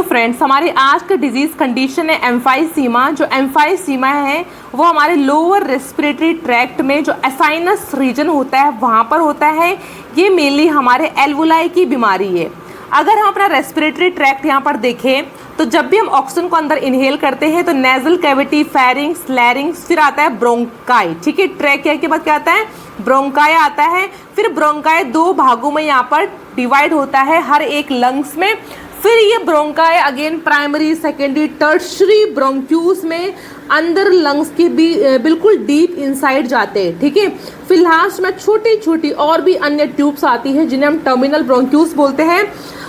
Friends, हमारी आज का डिजीज कंडीशन है एम्फाइसीमा। जो एम्फाइसीमा है वो हमारे लोअर रेस्पिरेटरी ट्रैक्ट में जो एसाइनस रीजन होता है वहाँ पर होता है। ये मेनली हमारे एल्वुलाई की बीमारी है। अगर हम अपना रेस्पिरेटरी ट्रैक्ट यहाँ पर देखें तो जब भी हम ऑक्सीजन को अंदर इनहेल करते हैं तो नेजल कैविटी, फेरिंग्स, लैरिंग्स, फिर आता है ब्रोंकाई। ठीक है, ट्रैकिया के बाद क्या आता है? ब्रोंकाई आता है। फिर ब्रोंकाई दो भागों में यहाँ पर डिवाइड होता है हर एक लंग्स में। फिर ये bronchi again primary, secondary, tertiary bronchioles में अंदर लंग्स के भी बिल्कुल डीप इनसाइड जाते हैं। ठीक है, फिर लास्ट में छोटी छोटी और भी अन्य ट्यूब्स आती हैं जिन्हें हम टर्मिनल ब्रोंक्यूल्स बोलते हैं।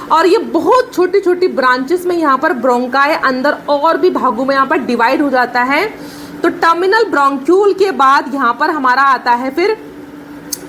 और ये बहुत छोटी छोटी ब्रांचेस में यहाँ पर ब्रोंकाई अंदर और भी भागों में यहाँ पर डिवाइड हो जाता है। तो टर्मिनल ब्रोंक्यूल के बाद यहाँ पर हमारा आता है फिर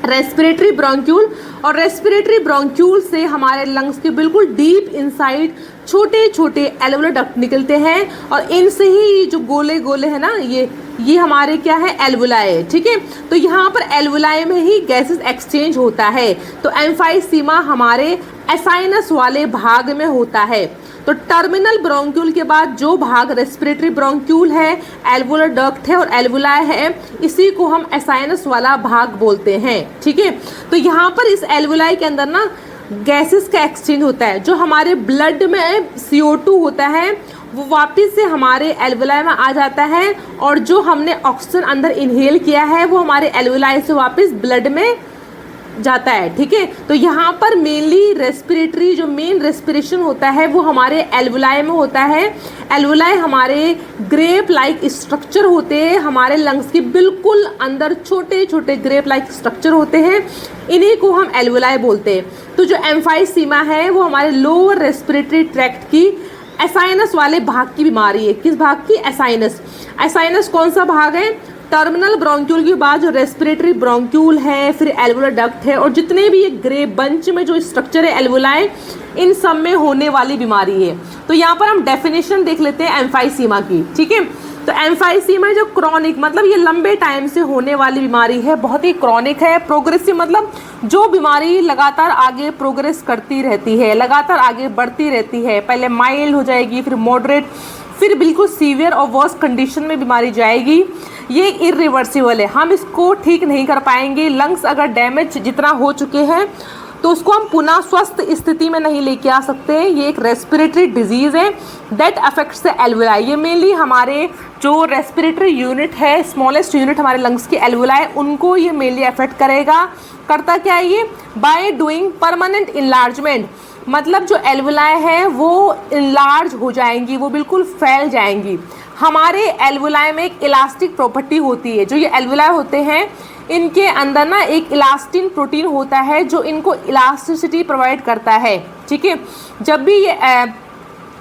रेस्पिरेटरी ब्रोंक्यूल। और रेस्पिरेटरी ब्रोंक्यूल से हमारे लंग्स के बिल्कुल डीप इनसाइड छोटे छोटे एल्वुलर डक्ट निकलते हैं और इनसे ही जो गोले गोले है ना ये हमारे क्या है? एल्वुलाई है। ठीक है, तो यहाँ पर एल्वुलाई में ही गैसेस एक्सचेंज होता है। तो एम्फाइसीमा हमारे एसाइनस वाले भाग में होता है। तो टर्मिनल ब्रोंक्यूल के बाद जो भाग रेस्पिरेटरी ब्रोंक्यूल है, एल्वुलर डक्ट है और एल्वुलाई है, इसी को हम एसाइनस वाला भाग बोलते हैं। ठीक है, तो यहाँ पर इस एल्वुलाई के अंदर ना गैसेस का एक्सचेंज होता है। जो हमारे ब्लड में CO2 होता है वो वापस से हमारे एल्वुलाई में आ जाता है और जो हमने ऑक्सीजन अंदर इनहेल किया है वो हमारे एल्वुलाई से वापस ब्लड में जाता है। ठीक है, तो यहाँ पर मेनली रेस्पिरेटरी जो मेन रेस्पिरेशन होता है वो हमारे एल्वुलाई में होता है। एल्वुलाई हमारे ग्रेप लाइक स्ट्रक्चर होते हैं, हमारे लंग्स के बिल्कुल अंदर छोटे छोटे ग्रेप लाइक स्ट्रक्चर होते हैं, इन्हीं को हम एल्वुलाई बोलते हैं। तो जो एम्फाइसीमा है वो हमारे लोअर रेस्पिरेटरी ट्रैक्ट की एसाइनस वाले भाग की बीमारी है। किस भाग की? एसाइनस। एसाइनस कौन सा भाग है? टर्मिनल ब्रोंक्यूल के बाद जो रेस्पिरेटरी ब्रोंक्यूल है, फिर एल्वुलर डक्ट है और जितने भी ये ग्रे बंच में जो स्ट्रक्चर है एल्वुलाई, इन सब में होने वाली बीमारी है। तो यहाँ पर हम डेफिनेशन देख लेते हैं एम्फाइसीमा की। ठीक है, तो एम्फाइसीमा जो क्रॉनिक मतलब ये लंबे टाइम से होने वाली बीमारी है, बहुत ही क्रॉनिक है। प्रोग्रेसिव मतलब जो बीमारी लगातार आगे प्रोग्रेस करती रहती है, लगातार आगे बढ़ती रहती है। पहले माइल्ड हो जाएगी, फिर मॉडरेट, फिर बिल्कुल सीवियर और वर्स्ट कंडीशन में बीमारी जाएगी। ये इरिवर्सिबल है, हम इसको ठीक नहीं कर पाएंगे। लंग्स अगर डैमेज जितना हो चुके हैं तो उसको हम पुनः स्वस्थ स्थिति में नहीं लेके आ सकते। ये एक रेस्पिरेटरी डिजीज़ है दैट अफेक्ट्स द एल्वुलाई। ये मेनली हमारे जो रेस्पिरेटरी यूनिट है, स्मॉलेस्ट यूनिट हमारे लंग्स की एल्वुलाई, उनको ये मेनली अफेक्ट करेगा। करता क्या है ये? बाय डूइंग परमानेंट इनलार्जमेंट, मतलब जो एल्वुलाई है वो इनलार्ज हो जाएंगी, वो बिल्कुल फैल जाएंगी। हमारे एल्वुलाई में एक इलास्टिक प्रॉपर्टी होती है। जो ये एल्वुलाई होते हैं इनके अंदर ना एक इलास्टिन प्रोटीन होता है जो इनको इलास्टिसिटी प्रोवाइड करता है। ठीक है, जब भी ये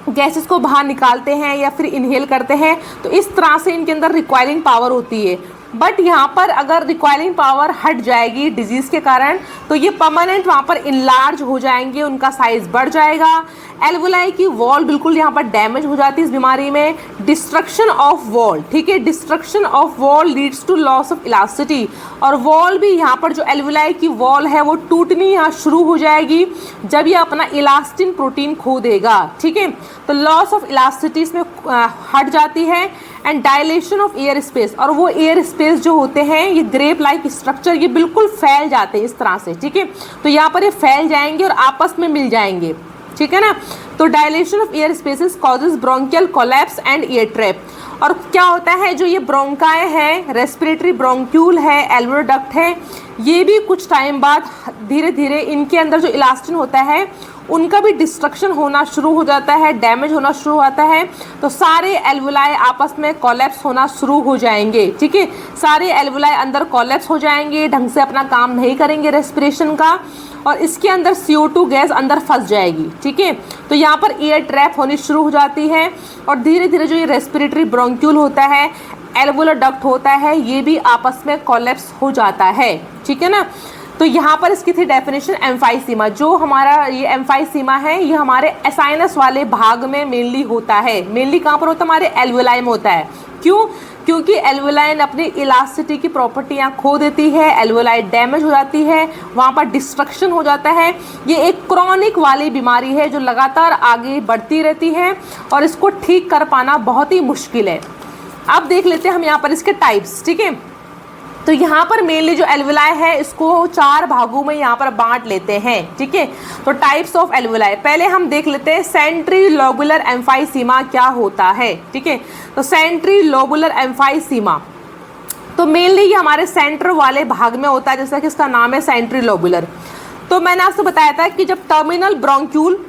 गैसेस को बाहर निकालते हैं या फिर इनहेल करते हैं तो इस तरह से इनके अंदर रिक्वायरिंग पावर होती है। बट यहाँ पर अगर रिक्वायरिंग पावर हट जाएगी डिजीज़ के कारण तो ये परमानेंट वहाँ पर इनलार्ज हो जाएंगे, उनका साइज बढ़ जाएगा। एल्वुलाई की वॉल बिल्कुल यहाँ पर डैमेज हो जाती है इस बीमारी में। डिस्ट्रक्शन ऑफ वॉल, ठीक है, destruction of wall leads to loss of elasticity. और वॉल भी यहाँ पर जो एल्वुलाई की वॉल है वो टूटनी यहाँ शुरू हो जाएगी जब ये अपना इलास्टिन प्रोटीन खो देगा। ठीक है, तो लॉस ऑफ इलास्टिसिटी इसमें हट जाती है। And dilation of air space, और वो एयर स्पेस जो होते हैं ये ग्रेप लाइक स्ट्रक्चर ये बिल्कुल फैल जाते हैं इस तरह से। ठीक है, तो यहाँ पर ये फैल जाएंगे और आपस में मिल जाएंगे। ठीक है ना, तो dilation of air spaces causes bronchial collapse and year trap. और क्या होता है, जो ये ब्रोंकाई है, रेस्पिरेटरी ब्रोंक्यूल है, एल्वुलर डक्ट है, ये भी कुछ टाइम बाद धीरे धीरे इनके अंदर जो इलास्टिन होता है उनका भी डिस्ट्रक्शन होना शुरू हो जाता है, डैमेज होना शुरू होता है। तो सारे एल्वुलाई आपस में कोलैप्स होना शुरू हो जाएंगे। ठीक है, सारे एल्वुलाई अंदर कोलैप्स हो जाएंगे, ढंग से अपना काम नहीं करेंगे रेस्पिरेशन का, और इसके अंदर CO2 गैस अंदर फंस जाएगी। ठीक है, तो यहाँ पर एयर ट्रैप होनी शुरू हो जाती है और धीरे धीरे जो ये रेस्पिरेटरी ब्रोंक्यूल होता है, एल्वुलर डक्ट होता है, ये भी आपस में कोलैप्स हो जाता है। ठीक है ना, तो यहाँ पर इसकी थी डेफिनेशन एम्फाइसीमा। जो हमारा ये एम्फाइसीमा है ये हमारे एसाइनस वाले भाग में मेनली होता है। मेनली कहाँ पर होता है? हमारे एल्वुलाई में होता है। क्यों? क्योंकि एल्वोलाई अपनी इलास्टिसिटी की प्रॉपर्टियाँ खो देती है, एल्वोलाई डैमेज हो जाती है, वहाँ पर डिस्ट्रक्शन हो जाता है। ये एक क्रॉनिक वाली बीमारी है जो लगातार आगे बढ़ती रहती है और इसको ठीक कर पाना बहुत ही मुश्किल है। अब देख लेते हैं हम यहाँ पर इसके टाइप्स, ठीक है। तो यहाँ पर मेनली जो एल्वोलाई है इसको 4 भागों में यहाँ पर बांट लेते हैं, ठीक है। तो टाइप्स ऑफ एल्वोलाई पहले हम देख लेते हैं सेंट्रीलोबुलर एम्फाइसीमा क्या होता है, ठीक है। तो सेंट्रीलोबुलर एम्फाइसीमा तो मेनली ये हमारे सेंटर वाले भाग में होता है, जैसा कि इसका नाम है सेंट्रीलोबुलर। तो मैंने आपसे बताया था कि जब टर्मिनल ब्रोंक्यूल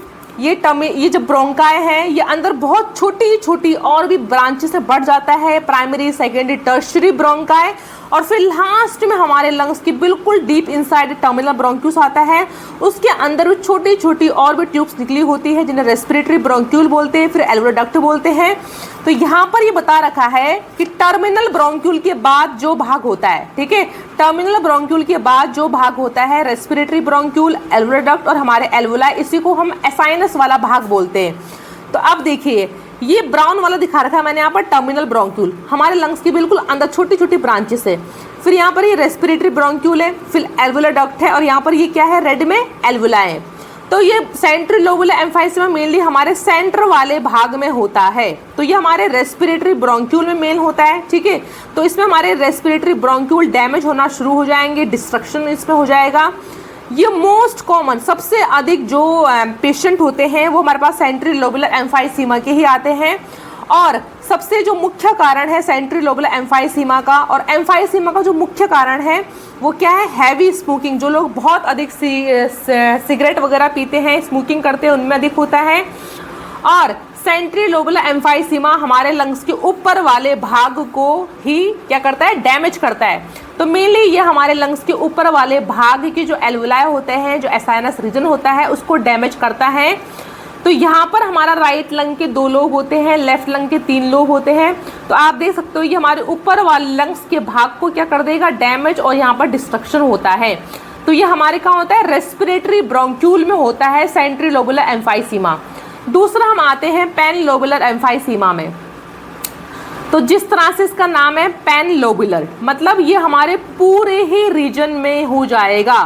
ये जब ब्रोंकाई है ये अंदर बहुत छोटी छोटी और भी ब्रांचेस से बढ़ जाता है, प्राइमरी सेकेंडरी टर्शियरी ब्रोंकाई, और फिर लास्ट में हमारे लंग्स की बिल्कुल डीप इनसाइड टर्मिनल ब्रोंक्यूल्स आता है। उसके अंदर भी छोटी छोटी और भी ट्यूब्स निकली होती है जिन्हें रेस्पिरेटरी ब्रोंक्यूल बोलते हैं, फिर एल्वोलाई डक्ट बोलते हैं। तो यहाँ पर ये बता रखा है कि टर्मिनल ब्रोंक्यूल के बाद जो भाग होता है, ठीक है, टर्मिनल ब्रोंक्यूल के बाद जो भाग होता है रेस्पिरेटरी ब्रोंक्यूल, एल्वोलाई डक्ट और हमारे एल्वोलाई, इसी को हम एसाइनस वाला भाग बोलते हैं। तो अब देखिए ये ब्राउन वाला दिखा रखा है मैंने यहाँ पर टर्मिनल ब्रोंक्यूल, हमारे लंग्स की बिल्कुल अंदर छोटी छोटी ब्रांचेस है। फिर यहाँ पर ये रेस्पिरेटरी ब्रोंक्यूल है, फिर एल्वोलाई डक्ट है, और यहाँ पर ये क्या है, रेड में एल्वोलाई है। तो ये सेंट्रीलोबुलर एम्फाइसीमा मेनली हमारे सेंटर वाले भाग में होता है। तो ये हमारे रेस्पिरेटरी ब्रोंक्यूल में मेन होता है, ठीक है। तो इसमें हमारे रेस्पिरेटरी ब्रोंक्यूल डैमेज होना शुरू हो जाएंगे, डिस्ट्रक्शन इसमें हो जाएगा। ये मोस्ट कॉमन सबसे अधिक जो पेशेंट होते हैं वो हमारे पास सेंट्रीलोबुलर एम्फाइसीमा के ही आते हैं, और सबसे जो मुख्य कारण है सेंट्रीलोबुलर एम्फाइसीमा का, और एम्फाइसीमा का जो मुख्य कारण है वो क्या है, हैवी स्मोकिंग। जो लोग बहुत अधिक सिगरेट वगैरह पीते हैं, स्मोकिंग करते हैं, उनमें अधिक होता है। और सेंट्रीलोबुलर एम्फाइसीमा हमारे लंग्स के ऊपर वाले भाग को ही क्या करता है, डैमेज करता है। तो मेनली ये हमारे लंग्स के ऊपर वाले भाग के जो एल्वोलाई होते हैं, जो एसाइनस रीजन होता है, उसको डैमेज करता है। तो यहाँ पर हमारा राइट लंग के 2 लोब होते हैं, लेफ्ट लंग के 3 लोब होते हैं। तो आप देख सकते हो ये हमारे ऊपर वाले लंग्स के भाग को क्या कर देगा, डैमेज, और यहाँ पर डिस्ट्रक्शन होता है। तो ये हमारे कहाँ होता है, रेस्पिरेटरी ब्रोंक्यूल में होता है सेंट्रीलोबुलर एम्फाइसीमा। दूसरा हम आते हैं पैनलोबुलर एम्फाइसीमा में। तो जिस तरह से इसका नाम है पैनलोबुलर, मतलब ये हमारे पूरे ही रीजन में हो जाएगा।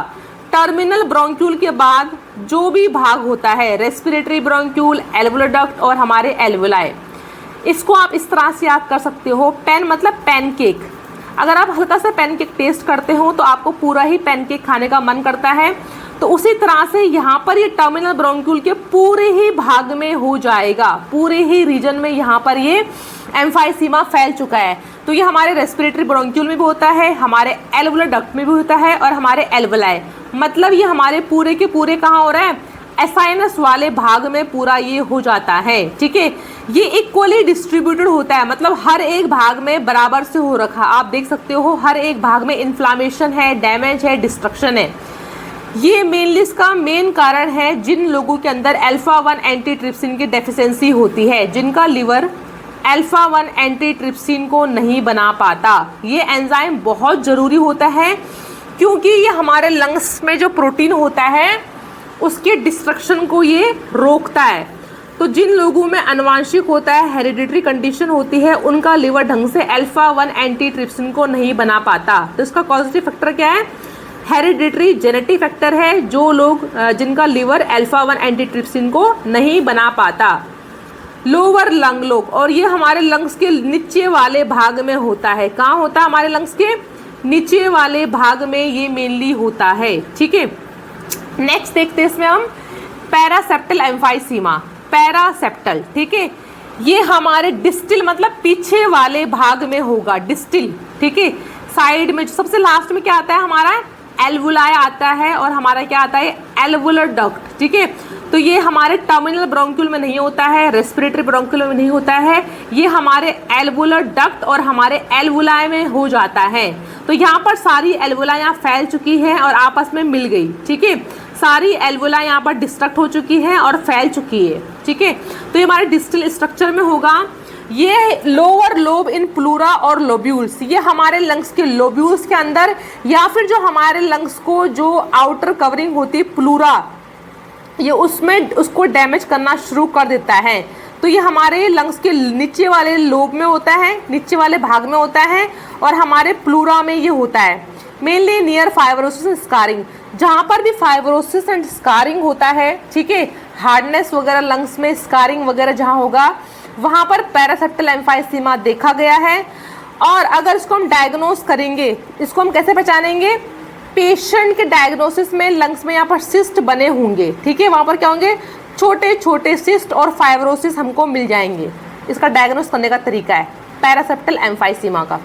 टर्मिनल ब्रोंक्यूल के बाद जो भी भाग होता है, रेस्पिरेटरी ब्रोंक्यूल, एल्वोलाई डक्ट और हमारे एल्वोलाई, इसको आप इस तरह से याद कर सकते हो। पैन मतलब पैनकेक। अगर आप हल्का सा पैनकेक टेस्ट करते हो तो आपको पूरा ही पैनकेक खाने का मन करता है। तो उसी तरह से यहाँ पर ये टर्मिनल ब्रोंक्यूल के पूरे ही भाग में हो जाएगा, पूरे ही रीजन में यहाँ पर ये एम्फाइसीमा फैल चुका है। तो ये हमारे रेस्पिरेटरी ब्रोंक्यूल में भी होता है, हमारे एल्वोलाई डक्ट में भी होता है, और हमारे एल्वोलाई, मतलब ये हमारे पूरे के पूरे कहाँ हो रहा है, एसाइनस वाले भाग में पूरा ये हो जाता है, ठीक है। ये इक्वली डिस्ट्रीब्यूटेड होता है, मतलब हर एक भाग में बराबर से हो रखा। आप देख सकते हो हर एक भाग में इन्फ्लामेशन है, डैमेज है, डिस्ट्रक्शन है। ये मेनली इसका मेन कारण है जिन लोगों के अंदर अल्फा-1 एंटीट्रिप्सिन की डेफिशिएंसी होती है, जिनका लिवर अल्फा-1 एंटीट्रिप्सिन को नहीं बना पाता। ये एंजाइम बहुत ज़रूरी होता है क्योंकि ये हमारे लंग्स में जो प्रोटीन होता है उसके डिस्ट्रक्शन को ये रोकता है। तो जिन लोगों में आनुवंशिक होता है, हेरिडिटरी कंडीशन होती है, उनका लिवर ढंग से अल्फा-1 एंटीट्रिप्सिन को नहीं बना पाता। तो इसका कॉजेटिव फैक्टर क्या है, हेरिडिटरी जेनेटिक फैक्टर है। जो लोग जिनका लिवर अल्फा-1 एंटीट्रिप्सिन को नहीं बना पाता। लोअर लंग लोब, और ये हमारे लंग्स के नीचे वाले भाग में होता है। कहाँ होता है, हमारे लंग्स के नीचे वाले भाग में ये मेनली होता है, ठीक है। नेक्स्ट देखते हैं इसमें हम पैरासेप्टल एम्फाइसीमा। पैरासेप्टल, ठीक है, ये हमारे डिस्टिल मतलब पीछे वाले भाग में होगा, डिस्टिल, ठीक है। साइड में सबसे लास्ट में क्या आता है, हमारा एल्वोलाई आता है, और हमारा क्या आता है, एल्वोलाई डक्ट, ठीक है। तो ये हमारे टर्मिनल ब्रोंक्यूल में नहीं होता है, रेस्पिरेटरी ब्रोंक्यूल में नहीं होता है, ये हमारे एल्वोलाई डक्ट और हमारे एल्वोलाई में हो जाता है। तो यहाँ पर सारी एल्वोलाई यहाँ फैल चुकी है और आपस में मिल गई, ठीक है। सारी एल्वोलाई यहाँ पर डिस्ट्रक्ट हो चुकी है और फैल चुकी है, ठीक है। तो ये हमारे डिस्टल स्ट्रक्चर में होगा। ये लोअर लोब इन प्लूरा और लोब्यूल्स, ये हमारे लंग्स के लोब्यूल्स के अंदर, या फिर जो हमारे लंग्स को जो आउटर कवरिंग होती है प्लूरा, ये उसमें उसको डैमेज करना शुरू कर देता है। तो ये हमारे लंग्स के नीचे वाले लोब में होता है, नीचे वाले भाग में होता है, और हमारे प्लूरा में ये होता है mainly near fibrosis and scarring. जहाँ पर भी फाइब्रोसिस एंड स्कारिंग होता है, ठीक है, हार्डनेस वगैरह लंग्स में स्कारिंग वगैरह जहाँ होगा वहाँ पर पैरासेप्टल एम्फाइसीमा देखा गया है। और अगर इसको हम डायग्नोस करेंगे, इसको हम कैसे पहचानेंगे? पेशेंट के डायग्नोसिस में लंग्स में यहाँ पर सिस्ट बने होंगे, ठीक है, वहाँ पर क्या होंगे? छोटे छोटे सिस्ट और फाइब्रोसिस हमको मिल जाएंगे। इसका डायग्नोस करने का तरीका है पैरासेप्टल एम्फाइसीमा का।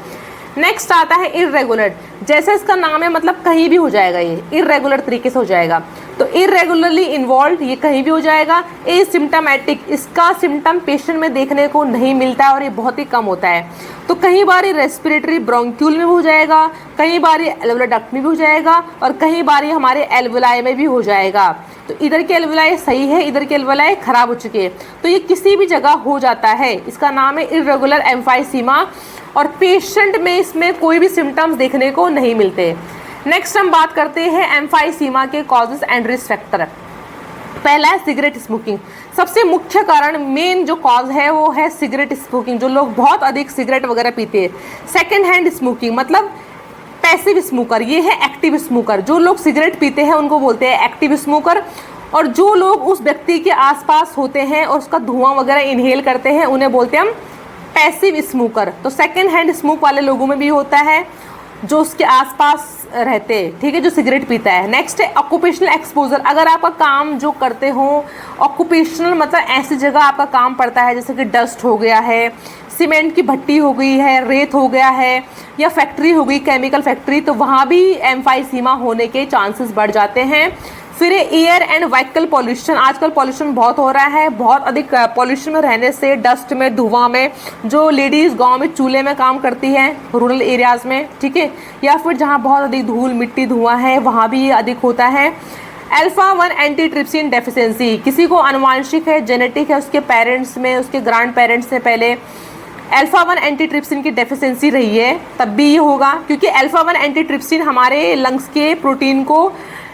नेक्स्ट आता है इर्रेगुलर। जैसे इसका नाम है, मतलब कहीं भी हो जाएगा, ये इर्रेगुलर तरीके से हो जाएगा। तो इर्रेगुलरली इन्वॉल्व, ये कहीं भी हो जाएगा। एसिम्प्टोमेटिक, इसका सिम्टम पेशेंट में देखने को नहीं मिलता है और ये बहुत ही कम होता है। तो कई बार ये रेस्पिरेटरी ब्रोंक्यूल में हो जाएगा, कई बार ये एल्वुलर डक्ट में भी हो जाएगा, और कई बार ये हमारे एल्वुलाई में भी हो जाएगा। तो इधर के एल्वुलाई सही है, इधर के एल्वुलाई खराब हो चुके हैं, तो ये किसी भी जगह हो जाता है। इसका नाम है इर्रेगुलर एम्फाइसीमा, और पेशेंट में इसमें कोई भी सिम्टम्स देखने को नहीं मिलते। नेक्स्ट हम बात करते हैं एम्फाइसीमा के कॉजेज एंड रिस्क फैक्टर। पहला है सिगरेट स्मोकिंग। सबसे मुख्य कारण, मेन जो कॉज है वो है सिगरेट स्मोकिंग, जो लोग बहुत अधिक सिगरेट वगैरह पीते हैं। सेकेंड हैंड स्मोकिंग, मतलब पैसिव स्मोकर, ये है एक्टिव स्मोकर। जो लोग सिगरेट पीते हैं उनको बोलते हैं एक्टिव स्मोकर, और जो लोग उस व्यक्ति के आसपास होते हैं और उसका धुआं वगैरह इनहेल करते हैं उन्हें बोलते हैं हम पैसिव स्मोकर। तो सेकेंड हैंड स्मोक वाले लोगों में भी होता है, जो उसके आसपास रहते हैं, ठीक है, जो सिगरेट पीता है। नेक्स्ट है ऑक्यूपेशनल एक्सपोजर। अगर आपका काम जो करते हो ऑक्यूपेशनल, मतलब ऐसी जगह आपका काम पड़ता है जैसे कि डस्ट हो गया है, सीमेंट की भट्टी हो गई है, रेत हो गया है, या फैक्ट्री हो गई, केमिकल फैक्ट्री, तो वहाँ भी एम्फाइसीमा होने के चांसेस बढ़ जाते हैं। फिर एयर एंड व्हीकल पॉल्यूशन। आजकल पॉल्यूशन बहुत हो रहा है, बहुत अधिक पॉल्यूशन में रहने से, डस्ट में, धुआं में, जो लेडीज़ गांव में चूल्हे में काम करती हैं रूरल एरियाज़ में, ठीक है, या फिर जहां बहुत अधिक धूल मिट्टी धुआं है वहां भी ये अधिक होता है। अल्फा-1 एंटीट्रिप्सिन डेफिशिएंसी, किसी को आनुवांशिक है, जेनेटिक है, उसके पेरेंट्स में, उसके ग्रैंड पेरेंट्स से पहले अल्फा-1 एंटीट्रिप्सिन की डेफिशिएंसी रही है, तब भी ये होगा, क्योंकि अल्फा-1 एंटीट्रिप्सिन हमारे लंग्स के प्रोटीन को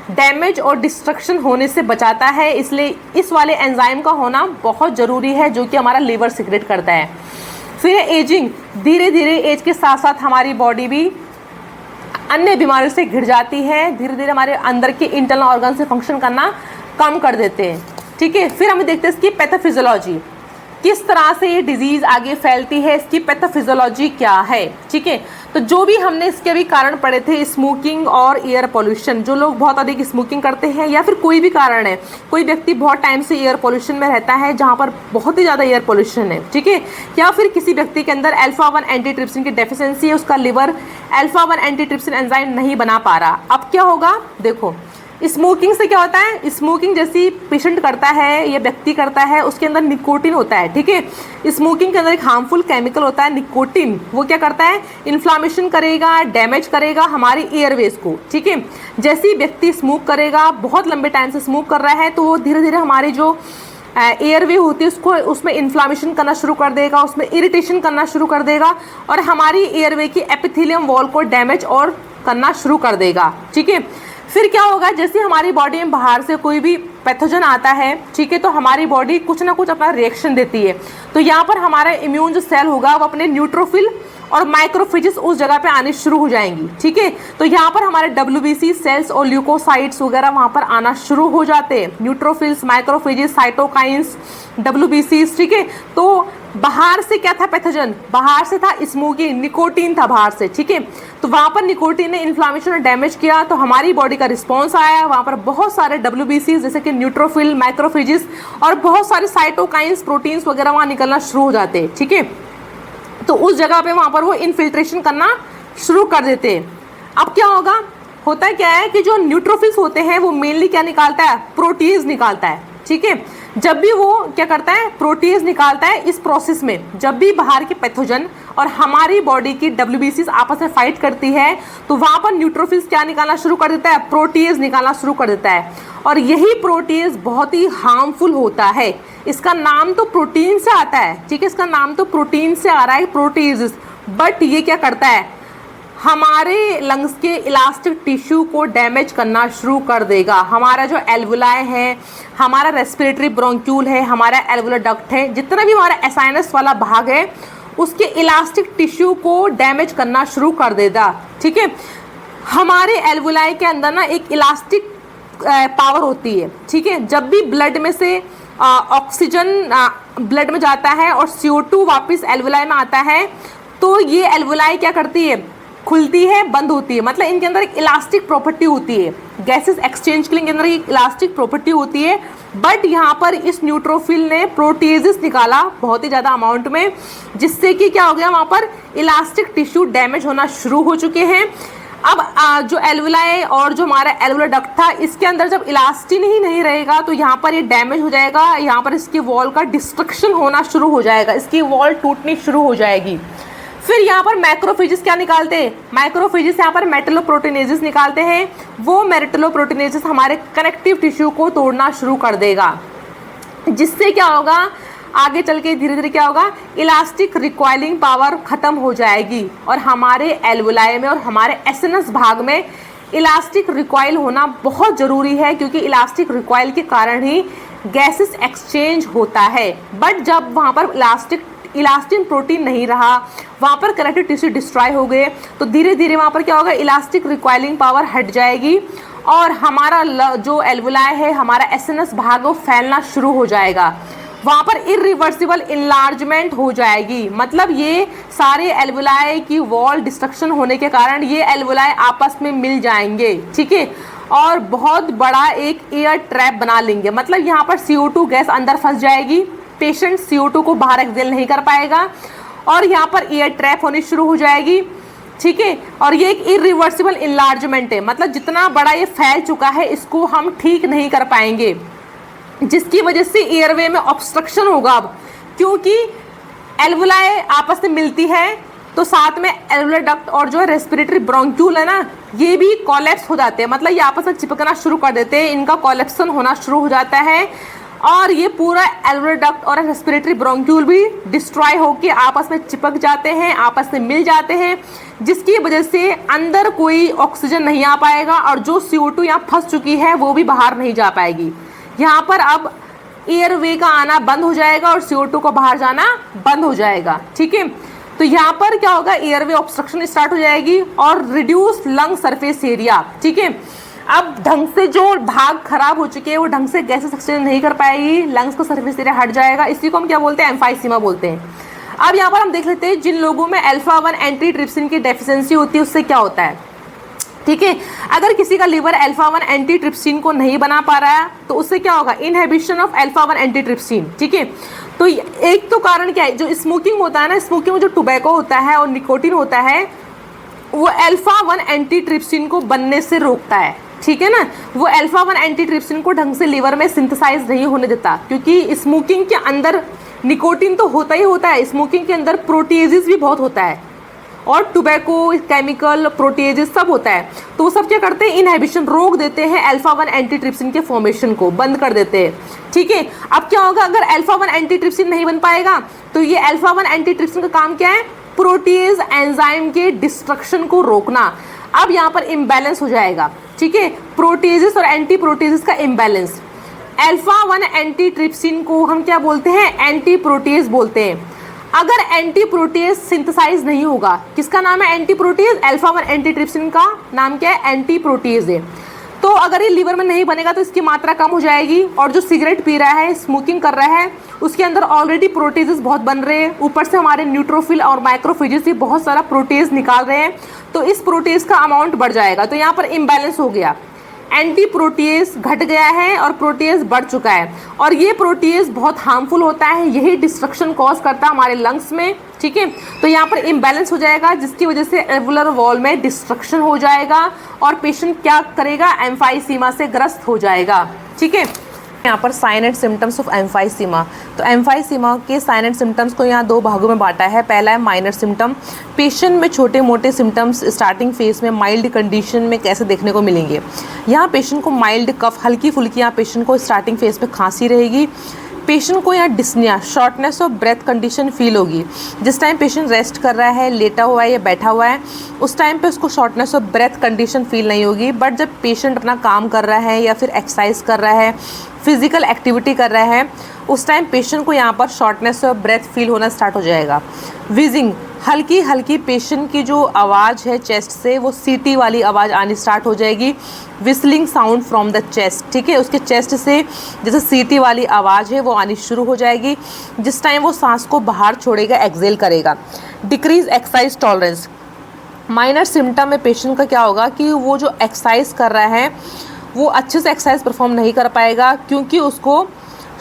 डैमेज और डिस्ट्रक्शन होने से बचाता है। इसलिए इस वाले एंजाइम का होना बहुत ज़रूरी है, जो कि हमारा लीवर सीक्रेट करता है। फिर एजिंग, धीरे धीरे एज के साथ साथ हमारी बॉडी भी अन्य बीमारियों से घिर जाती है, धीरे धीरे हमारे अंदर के इंटरनल ऑर्गन से फंक्शन करना कम कर देते हैं, ठीक है। फिर हम देखते हैं इसकी पैथोफिजियोलॉजी, किस तरह से ये डिजीज़ आगे फैलती है, इसकी पैथोफिजियोलॉजी क्या है, ठीक है। तो जो भी हमने इसके भी कारण पढ़े थे, स्मोकिंग और एयर पोल्यूशन, जो लोग बहुत अधिक स्मोकिंग करते हैं, या फिर कोई भी कारण है, कोई व्यक्ति बहुत टाइम से एयर पोल्यूशन में रहता है जहाँ पर बहुत ही ज़्यादा एयर पोल्यूशन है, ठीक है, या फिर किसी व्यक्ति के अंदर अल्फा-1 एंटीट्रिप्सिन की डेफिशिएंसी है, उसका लिवर अल्फा-1 एंटीट्रिप्सिन एंजाइम नहीं बना पा रहा। अब क्या होगा, देखो स्मोकिंग से क्या होता है, स्मोकिंग जैसी पेशेंट करता है या व्यक्ति करता है, उसके अंदर निकोटिन होता है, ठीक है। स्मोकिंग के अंदर एक हार्मफुल केमिकल होता है निकोटिन, वो क्या करता है, इन्फ्लामेशन करेगा, डैमेज करेगा हमारी एयरवेज को, ठीक है। जैसे ही व्यक्ति स्मोक करेगा, बहुत लंबे टाइम से स्मोक कर रहा है, तो वो धीरे धीरे हमारी जो एयरवे होती है उसको, उसमें इन्फ्लामेशन करना शुरू कर देगा, उसमें इरिटेशन करना शुरू कर देगा, और हमारी एयरवे की एपिथेलियम वॉल को डैमेज और करना शुरू कर देगा, ठीक है। फिर क्या होगा, जैसे हमारी बॉडी में बाहर से कोई भी पैथोजन आता है, ठीक है, तो हमारी बॉडी कुछ ना कुछ अपना रिएक्शन देती है। तो यहाँ पर हमारा इम्यून जो सेल होगा वो अपने न्यूट्रोफिल और माइक्रोफेजेस उस जगह पे आने शुरू हो जाएंगी, ठीक है। तो यहाँ पर हमारे WBC सेल्स और ल्यूकोसाइट्स वगैरह वहाँ पर आना शुरू हो जाते हैं, न्यूट्रोफिल्स, माइक्रोफेजेस, साइटोकाइंस, WBCs, ठीक है। तो बाहर से क्या था पैथोजन, बाहर से था स्मोकिंग, निकोटीन था बाहर से, ठीक है। तो वहाँ पर निकोटीन ने इन्फ्लामेशन और डैमेज किया, तो हमारी बॉडी का रिस्पॉन्स आया, वहाँ पर बहुत सारे WBCs जैसे कि न्यूट्रोफिल, माइक्रोफेजेस और बहुत सारे साइटोकाइंस, प्रोटीन्स वगैरह वहाँ निकलना शुरू हो जाते हैं, ठीक है। तो उस जगह पे वहाँ पर वो इन्फिल्ट्रेशन करना शुरू कर देते हैं। अब क्या होगा, होता क्या है कि जो न्यूट्रोफिल्स होते हैं वो मेनली क्या निकालता है, प्रोटीज निकालता है, ठीक है। जब भी वो क्या करता है, प्रोटीज निकालता है, इस प्रोसेस में जब भी बाहर के पैथोजन और हमारी बॉडी की WBCs आपस में फाइट करती है, तो वहाँ पर न्यूट्रोफिल्स क्या निकालना शुरू कर देता है, प्रोटीज निकालना शुरू कर देता है। और यही प्रोटीज बहुत ही हार्मफुल होता है। इसका नाम तो प्रोटीन से आता है, ठीक है, इसका नाम तो प्रोटीन से आ रहा है, प्रोटीज, बट ये क्या करता है, हमारे लंग्स के इलास्टिक टिश्यू को डैमेज करना शुरू कर देगा। हमारा जो एल्वुलाई है, हमारा रेस्पिरेटरी ब्रोंक्यूल है, हमारा एल्वुलर डक्ट है, जितना भी हमारा एसाइनस वाला भाग है उसके इलास्टिक टिश्यू को डैमेज करना शुरू कर देगा। ठीक है, हमारे एल्वुलाई के अंदर ना एक इलास्टिक पावर होती है। ठीक है, जब भी ब्लड में से ऑक्सीजन ब्लड में जाता है और CO2 वापस एल्वुलाई में आता है तो ये एल्वुलाई क्या करती है, खुलती है, बंद होती है। मतलब इनके अंदर एक इलास्टिक प्रॉपर्टी होती है, गैसेस एक्सचेंज के लिए इनके अंदर एक इलास्टिक प्रॉपर्टी होती है। बट यहाँ पर इस न्यूट्रोफिल ने प्रोटीजेस निकाला बहुत ही ज़्यादा अमाउंट में, जिससे कि क्या हो गया, वहाँ पर इलास्टिक टिश्यू डैमेज होना शुरू हो चुके हैं। अब जो एल्वुलाई और जो हमारा एल्वुलर डक्ट था, इसके अंदर जब इलास्टिन ही नहीं रहेगा तो यहाँ पर ये डैमेज हो जाएगा, यहाँ पर इसकी वॉल का डिस्ट्रक्शन होना शुरू हो जाएगा, इसकी वॉल टूटनी शुरू हो जाएगी। फिर यहाँ पर मैक्रोफेजेस क्या निकालते हैं, मैक्रोफेजेस यहाँ पर मेटलोप्रोटीनेजेस निकालते हैं। वो मेटलोप्रोटीनेजेस हमारे कनेक्टिव टिश्यू को तोड़ना शुरू कर देगा, जिससे क्या होगा, आगे चल के धीरे धीरे क्या होगा, इलास्टिक रिकॉइलिंग पावर खत्म हो जाएगी और हमारे एल्वुलाई में और हमारे एसएनएस भाग में इलास्टिक रिकॉइल होना बहुत ज़रूरी है, क्योंकि इलास्टिक रिकॉइल के कारण ही गैसेस एक्सचेंज होता है। बट जब वहाँ पर इलास्टिन प्रोटीन नहीं रहा, वहाँ पर कनेक्टिव टिश्यू डिस्ट्रॉय हो गए, तो धीरे धीरे वहाँ पर क्या होगा, इलास्टिक रिकॉइलिंग पावर हट जाएगी और हमारा जो एल्वुलाई है, हमारा एसएनएस भाग वो फैलना शुरू हो जाएगा। वहाँ पर इरिवर्सिबल इनलार्जमेंट हो जाएगी। मतलब ये सारे एल्वुलाई की वॉल डिस्ट्रक्शन होने के कारण ये एल्वुलाई आपस में मिल जाएंगे। ठीक है, और बहुत बड़ा एक एयर ट्रैप बना लेंगे। मतलब यहाँ पर CO2 गैस अंदर फंस जाएगी, पेशेंट CO2 को बाहर एक्सहेल नहीं कर पाएगा और यहाँ पर एयर ट्रैप होनी शुरू हो जाएगी। ठीक है, और ये एक इरिवर्सिबल इनलार्जमेंट है, मतलब जितना बड़ा ये फैल चुका है इसको हम ठीक नहीं कर पाएंगे, जिसकी वजह से एयरवे में ऑब्स्ट्रक्शन होगा। अब क्योंकि एल्वुलाई आपस में मिलती है तो साथ में एल्वुलर डक्ट और जो है रेस्पिरेटरी ब्रोंक्यूल है ना, ये भी कोलैप्स हो जाते हैं। मतलब ये आपस में चिपकना शुरू कर देते हैं, इनका कोलैप्सन होना शुरू हो जाता है और ये पूरा एल्वुलर डक्ट और रेस्पिरेटरी ब्रोंक्यूल भी डिस्ट्रॉय होकर आपस में चिपक जाते हैं, आपस में मिल जाते हैं, जिसकी वजह से अंदर कोई ऑक्सीजन नहीं आ पाएगा और जो CO2 यहाँ फंस चुकी है वो भी बाहर नहीं जा पाएगी। यहाँ पर अब एयरवे का आना बंद हो जाएगा और CO2 को बाहर जाना बंद हो जाएगा। ठीक है, तो यहाँ पर क्या होगा, एयरवे ऑब्स्ट्रक्शन स्टार्ट हो जाएगी और रिड्यूस लंग सरफेस एरिया। ठीक है, अब ढंग से जो भाग खराब हो चुके हैं वो ढंग से गैसेस एक्सचेंज नहीं कर पाएगी, लंग्स का सरफेस एरिया हट जाएगा। इसी को हम क्या बोलते हैं, एम्फाइसीमा बोलते हैं। अब यहाँ पर हम देख लेते हैं जिन लोगों में अल्फा-1 एंटीट्रिप्सिन की डेफिशिएंसी होती है उससे क्या होता है। ठीक है, अगर किसी का लिवर अल्फा-1 एंटीट्रिप्सिन को नहीं बना पा रहा है तो उससे क्या होगा, इनहिबिशन ऑफ अल्फा-1 एंटीट्रिप्सिन। ठीक है, तो एक तो कारण क्या है, जो स्मोकिंग होता है ना, स्मोकिंग में जो टोबैको होता है और निकोटिन होता है वो अल्फा-1 एंटीट्रिप्सिन को बनने से रोकता है। ठीक है ना, वो अल्फा-1 एंटीट्रिप्सिन को ढंग से लिवर में सिंथेसाइज नहीं होने देता, क्योंकि स्मोकिंग के अंदर निकोटिन तो होता ही होता है, स्मोकिंग के अंदर प्रोटीजेस भी बहुत होता है और टोबैको केमिकल प्रोटीजेस सब होता है। तो वो सब क्या करते हैं, इनहिबिशन, रोक देते हैं अल्फा-1 एंटीट्रिप्सिन के फॉर्मेशन को, बंद कर देते हैं। ठीक है, अब क्या होगा, अगर अल्फा-1 एंटीट्रिप्सिन नहीं बन पाएगा तो ये अल्फा-1 एंटीट्रिप्सिन का काम क्या है, प्रोटीज एंजाइम के डिस्ट्रक्शन को रोकना। अब यहाँ पर इम्बैलेंस हो जाएगा। ठीक है, प्रोटीजेस और एंटी प्रोटीजेस का इम्बैलेंस। अल्फा-1 एंटीट्रिप्सिन को हम क्या बोलते हैं, एंटी प्रोटीज बोलते हैं। अगर एंटी प्रोटीज सिंथेसाइज नहीं होगा, किसका नाम है एंटी प्रोटीज, अल्फा-1 एंटीट्रिप्सिन का नाम क्या है, एंटी प्रोटीज है। तो अगर ये लीवर में नहीं बनेगा तो इसकी मात्रा कम हो जाएगी और जो सिगरेट पी रहा है, स्मोकिंग कर रहा है, उसके अंदर ऑलरेडी प्रोटीजेस बहुत बन रहे हैं, ऊपर से हमारे न्यूट्रोफिल और माइक्रोफेजेस भी बहुत सारा प्रोटीज निकाल रहे हैं, तो इस प्रोटीज का अमाउंट बढ़ जाएगा। तो यहाँ पर इम्बैलेंस हो गया, एंटी प्रोटीज घट गया है और प्रोटीज बढ़ चुका है और ये प्रोटीज बहुत हार्मफुल होता है, यही डिस्ट्रक्शन कॉज करता है हमारे लंग्स में। ठीक है, तो यहाँ पर इम्बैलेंस हो जाएगा, जिसकी वजह से एल्वुलर वॉल में डिस्ट्रक्शन हो जाएगा और पेशेंट क्या करेगा, एम्फाइसीमा से ग्रस्त हो जाएगा। ठीक है, यहाँ पर sign and symptoms of emphysema. तो एम्फाइसीमा के साइन एंड सिम्टम्स को यहाँ दो भागों में बांटा है। पहला है माइनर सिम्टम, पेशेंट में छोटे मोटे सिम्टम्स स्टार्टिंग फेज में माइल्ड कंडीशन में कैसे देखने को मिलेंगे। यहाँ पेशेंट को माइल्ड कफ, हल्की फुल्की यहाँ पेशेंट को स्टार्टिंग फेज में खांसी रहेगी, पेशेंट को यहाँ dyspnoea, shortness of breath condition feel होगी। जिस टाइम पेशेंट रेस्ट कर रहा है, लेटा हुआ है या बैठा हुआ है, उस टाइम पे उसको shortness of breath condition feel नहीं होगी। बट जब पेशेंट अपना काम कर रहा है या फिर एक्सरसाइज कर रहा है, फिजिकल एक्टिविटी कर रहा है, उस टाइम पेशेंट को यहाँ पर शॉर्टनेस ऑफ ब्रेथ फील होना स्टार्ट हो जाएगा। विजिंग, हल्की हल्की पेशेंट की जो आवाज़ है चेस्ट से, वो सीटी वाली आवाज़ आनी स्टार्ट हो जाएगी। Whistling sound from the chest, ठीक है, उसके चेस्ट से जैसे सीटी वाली आवाज़ है वो आनी शुरू हो जाएगी। जिस टाइम वो सांस को बाहर छोड़ेगा, एक्सेल करेगा। Decrease exercise tolerance, minor symptom में पेशेंट का क्या होगा कि वो जो एक्सरसाइज कर रहा है वो अच्छे से एक्सरसाइज परफॉर्म नहीं कर पाएगा, क्योंकि उसको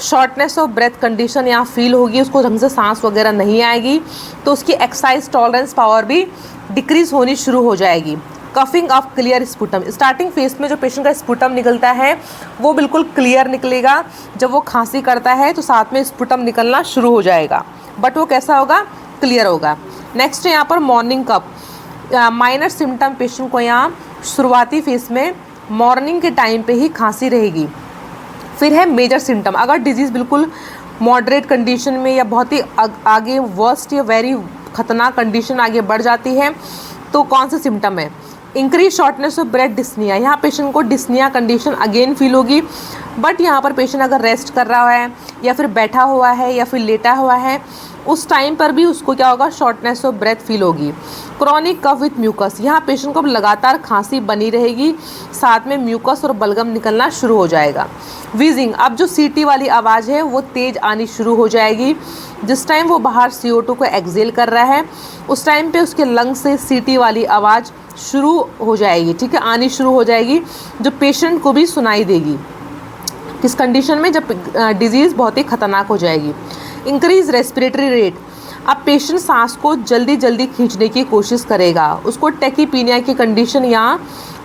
शॉर्टनेस ऑफ ब्रेथ कंडीशन यहाँ फील होगी, उसको ढंग से सांस वगैरह नहीं आएगी, तो उसकी एक्सरसाइज टॉलरेंस पावर भी डिक्रीज होनी शुरू हो जाएगी। Coughing of clear sputum, starting phase में जो पेशेंट का स्पुटम निकलता है वो बिल्कुल क्लियर निकलेगा। जब वो खांसी करता है तो साथ में स्पुटम निकलना शुरू हो जाएगा, बट वो कैसा होगा, क्लियर होगा। नेक्स्ट है यहाँ पर मॉर्निंग कफ, माइनर सिम्टम पेशेंट को यहाँ शुरुआती फेज में मॉर्निंग के टाइम पे ही खांसी रहेगी। फिर है मेजर सिम्टम, अगर डिजीज़ बिल्कुल मॉडरेट कंडीशन में या बहुत ही आगे वर्स्ट या वेरी खतरनाक कंडीशन आगे बढ़ जाती है तो कौन से सिम्टम है, increase shortness of breath, dyspnoea, यहाँ पेशेंट को डिस्निया कंडीशन अगेन फील होगी। बट यहाँ पर पेशेंट अगर रेस्ट कर रहा है या फिर बैठा हुआ है या फिर लेटा हुआ है, उस टाइम पर भी उसको क्या होगा, शॉर्टनेस ऑफ ब्रेथ फील होगी। क्रॉनिक कफ विथ म्यूकस, यहाँ पेशेंट को लगातार खांसी बनी रहेगी, साथ में म्यूकस और बलगम निकलना शुरू हो जाएगा। वीजिंग, अब जो सीटी वाली आवाज़ है वो तेज़ आनी शुरू हो जाएगी। जिस टाइम वो बाहर CO2 को एक्सेल कर रहा है, उस टाइम पे उसके लंग से सीटी वाली आवाज़ शुरू हो जाएगी, ठीक है, आनी शुरू हो जाएगी, जो पेशेंट को भी सुनाई देगी। किस कंडीशन में, जब डिजीज़ बहुत ही खतरनाक हो जाएगी। इंक्रीज रेस्पिरेटरी रेट, अब पेशेंट सांस को जल्दी जल्दी खींचने की कोशिश करेगा, उसको टैकीपीनिया की कंडीशन यहाँ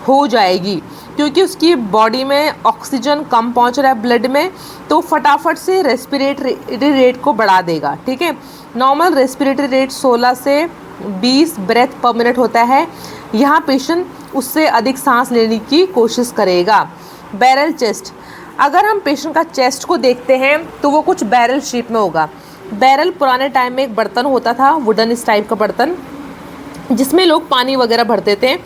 हो जाएगी, क्योंकि उसकी बॉडी में ऑक्सीजन कम पहुँच रहा है ब्लड में, तो फटाफट से रेस्पिरेटरी रेट को बढ़ा देगा, ठीक है। नॉर्मल रेस्पिरेटरी रेट 16 से 20 ब्रेथ पर मिनट होता है, यहाँ पेशेंट उससे अधिक सांस लेने की कोशिश करेगा। बैरल चेस्ट, अगर हम पेशेंट का चेस्ट को देखते हैं तो वो कुछ बैरल शेप में होगा। बैरल पुराने टाइम में एक बर्तन होता था, वुडन इस टाइप का बर्तन, जिसमें लोग पानी वगैरह भरते थे।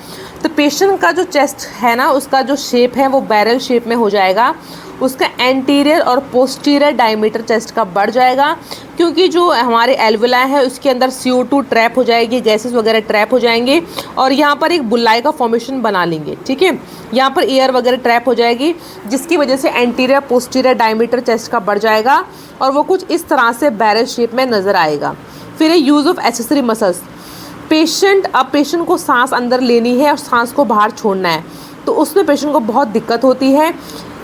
तो पेशेंट का जो चेस्ट है ना, उसका जो शेप है वो बैरल शेप में हो जाएगा। उसका एंटीरियर और पोस्टीरियर डायमीटर चेस्ट का बढ़ जाएगा, क्योंकि जो हमारे एल्वुलाई है उसके अंदर CO2 ट्रैप हो जाएगी, गैसेस वगैरह ट्रैप हो जाएंगे और यहाँ पर एक बुल्लाई का फॉर्मेशन बना लेंगे, ठीक है। यहाँ पर एयर वगैरह ट्रैप हो जाएगी, जिसकी वजह से एंटीरियर पोस्टीरियर डायमीटर चेस्ट का बढ़ जाएगा और वो कुछ इस तरह से बैरल शेप में नज़र आएगा। फिर है यूज़ ऑफ एक्सेसरी मसल्स, अब पेशेंट को सांस अंदर लेनी है और सांस को बाहर छोड़ना है, तो उसमें पेशेंट को बहुत दिक्कत होती है,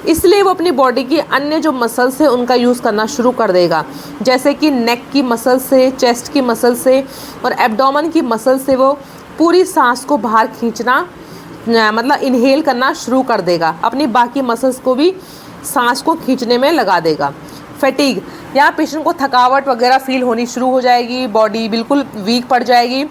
इसलिए वो अपनी बॉडी की अन्य जो मसल्स है उनका यूज़ करना शुरू कर देगा, जैसे कि नेक की मसल से, चेस्ट की मसल से और एब्डोमेन की मसल से वो पूरी सांस को बाहर खींचना, मतलब इनहेल करना शुरू कर देगा, अपनी बाकी मसल्स को भी सांस को खींचने में लगा देगा। फैटिग, यहाँ पेशेंट को थकावट वगैरह फील होनी शुरू हो जाएगी, बॉडी बिल्कुल वीक पड़ जाएगी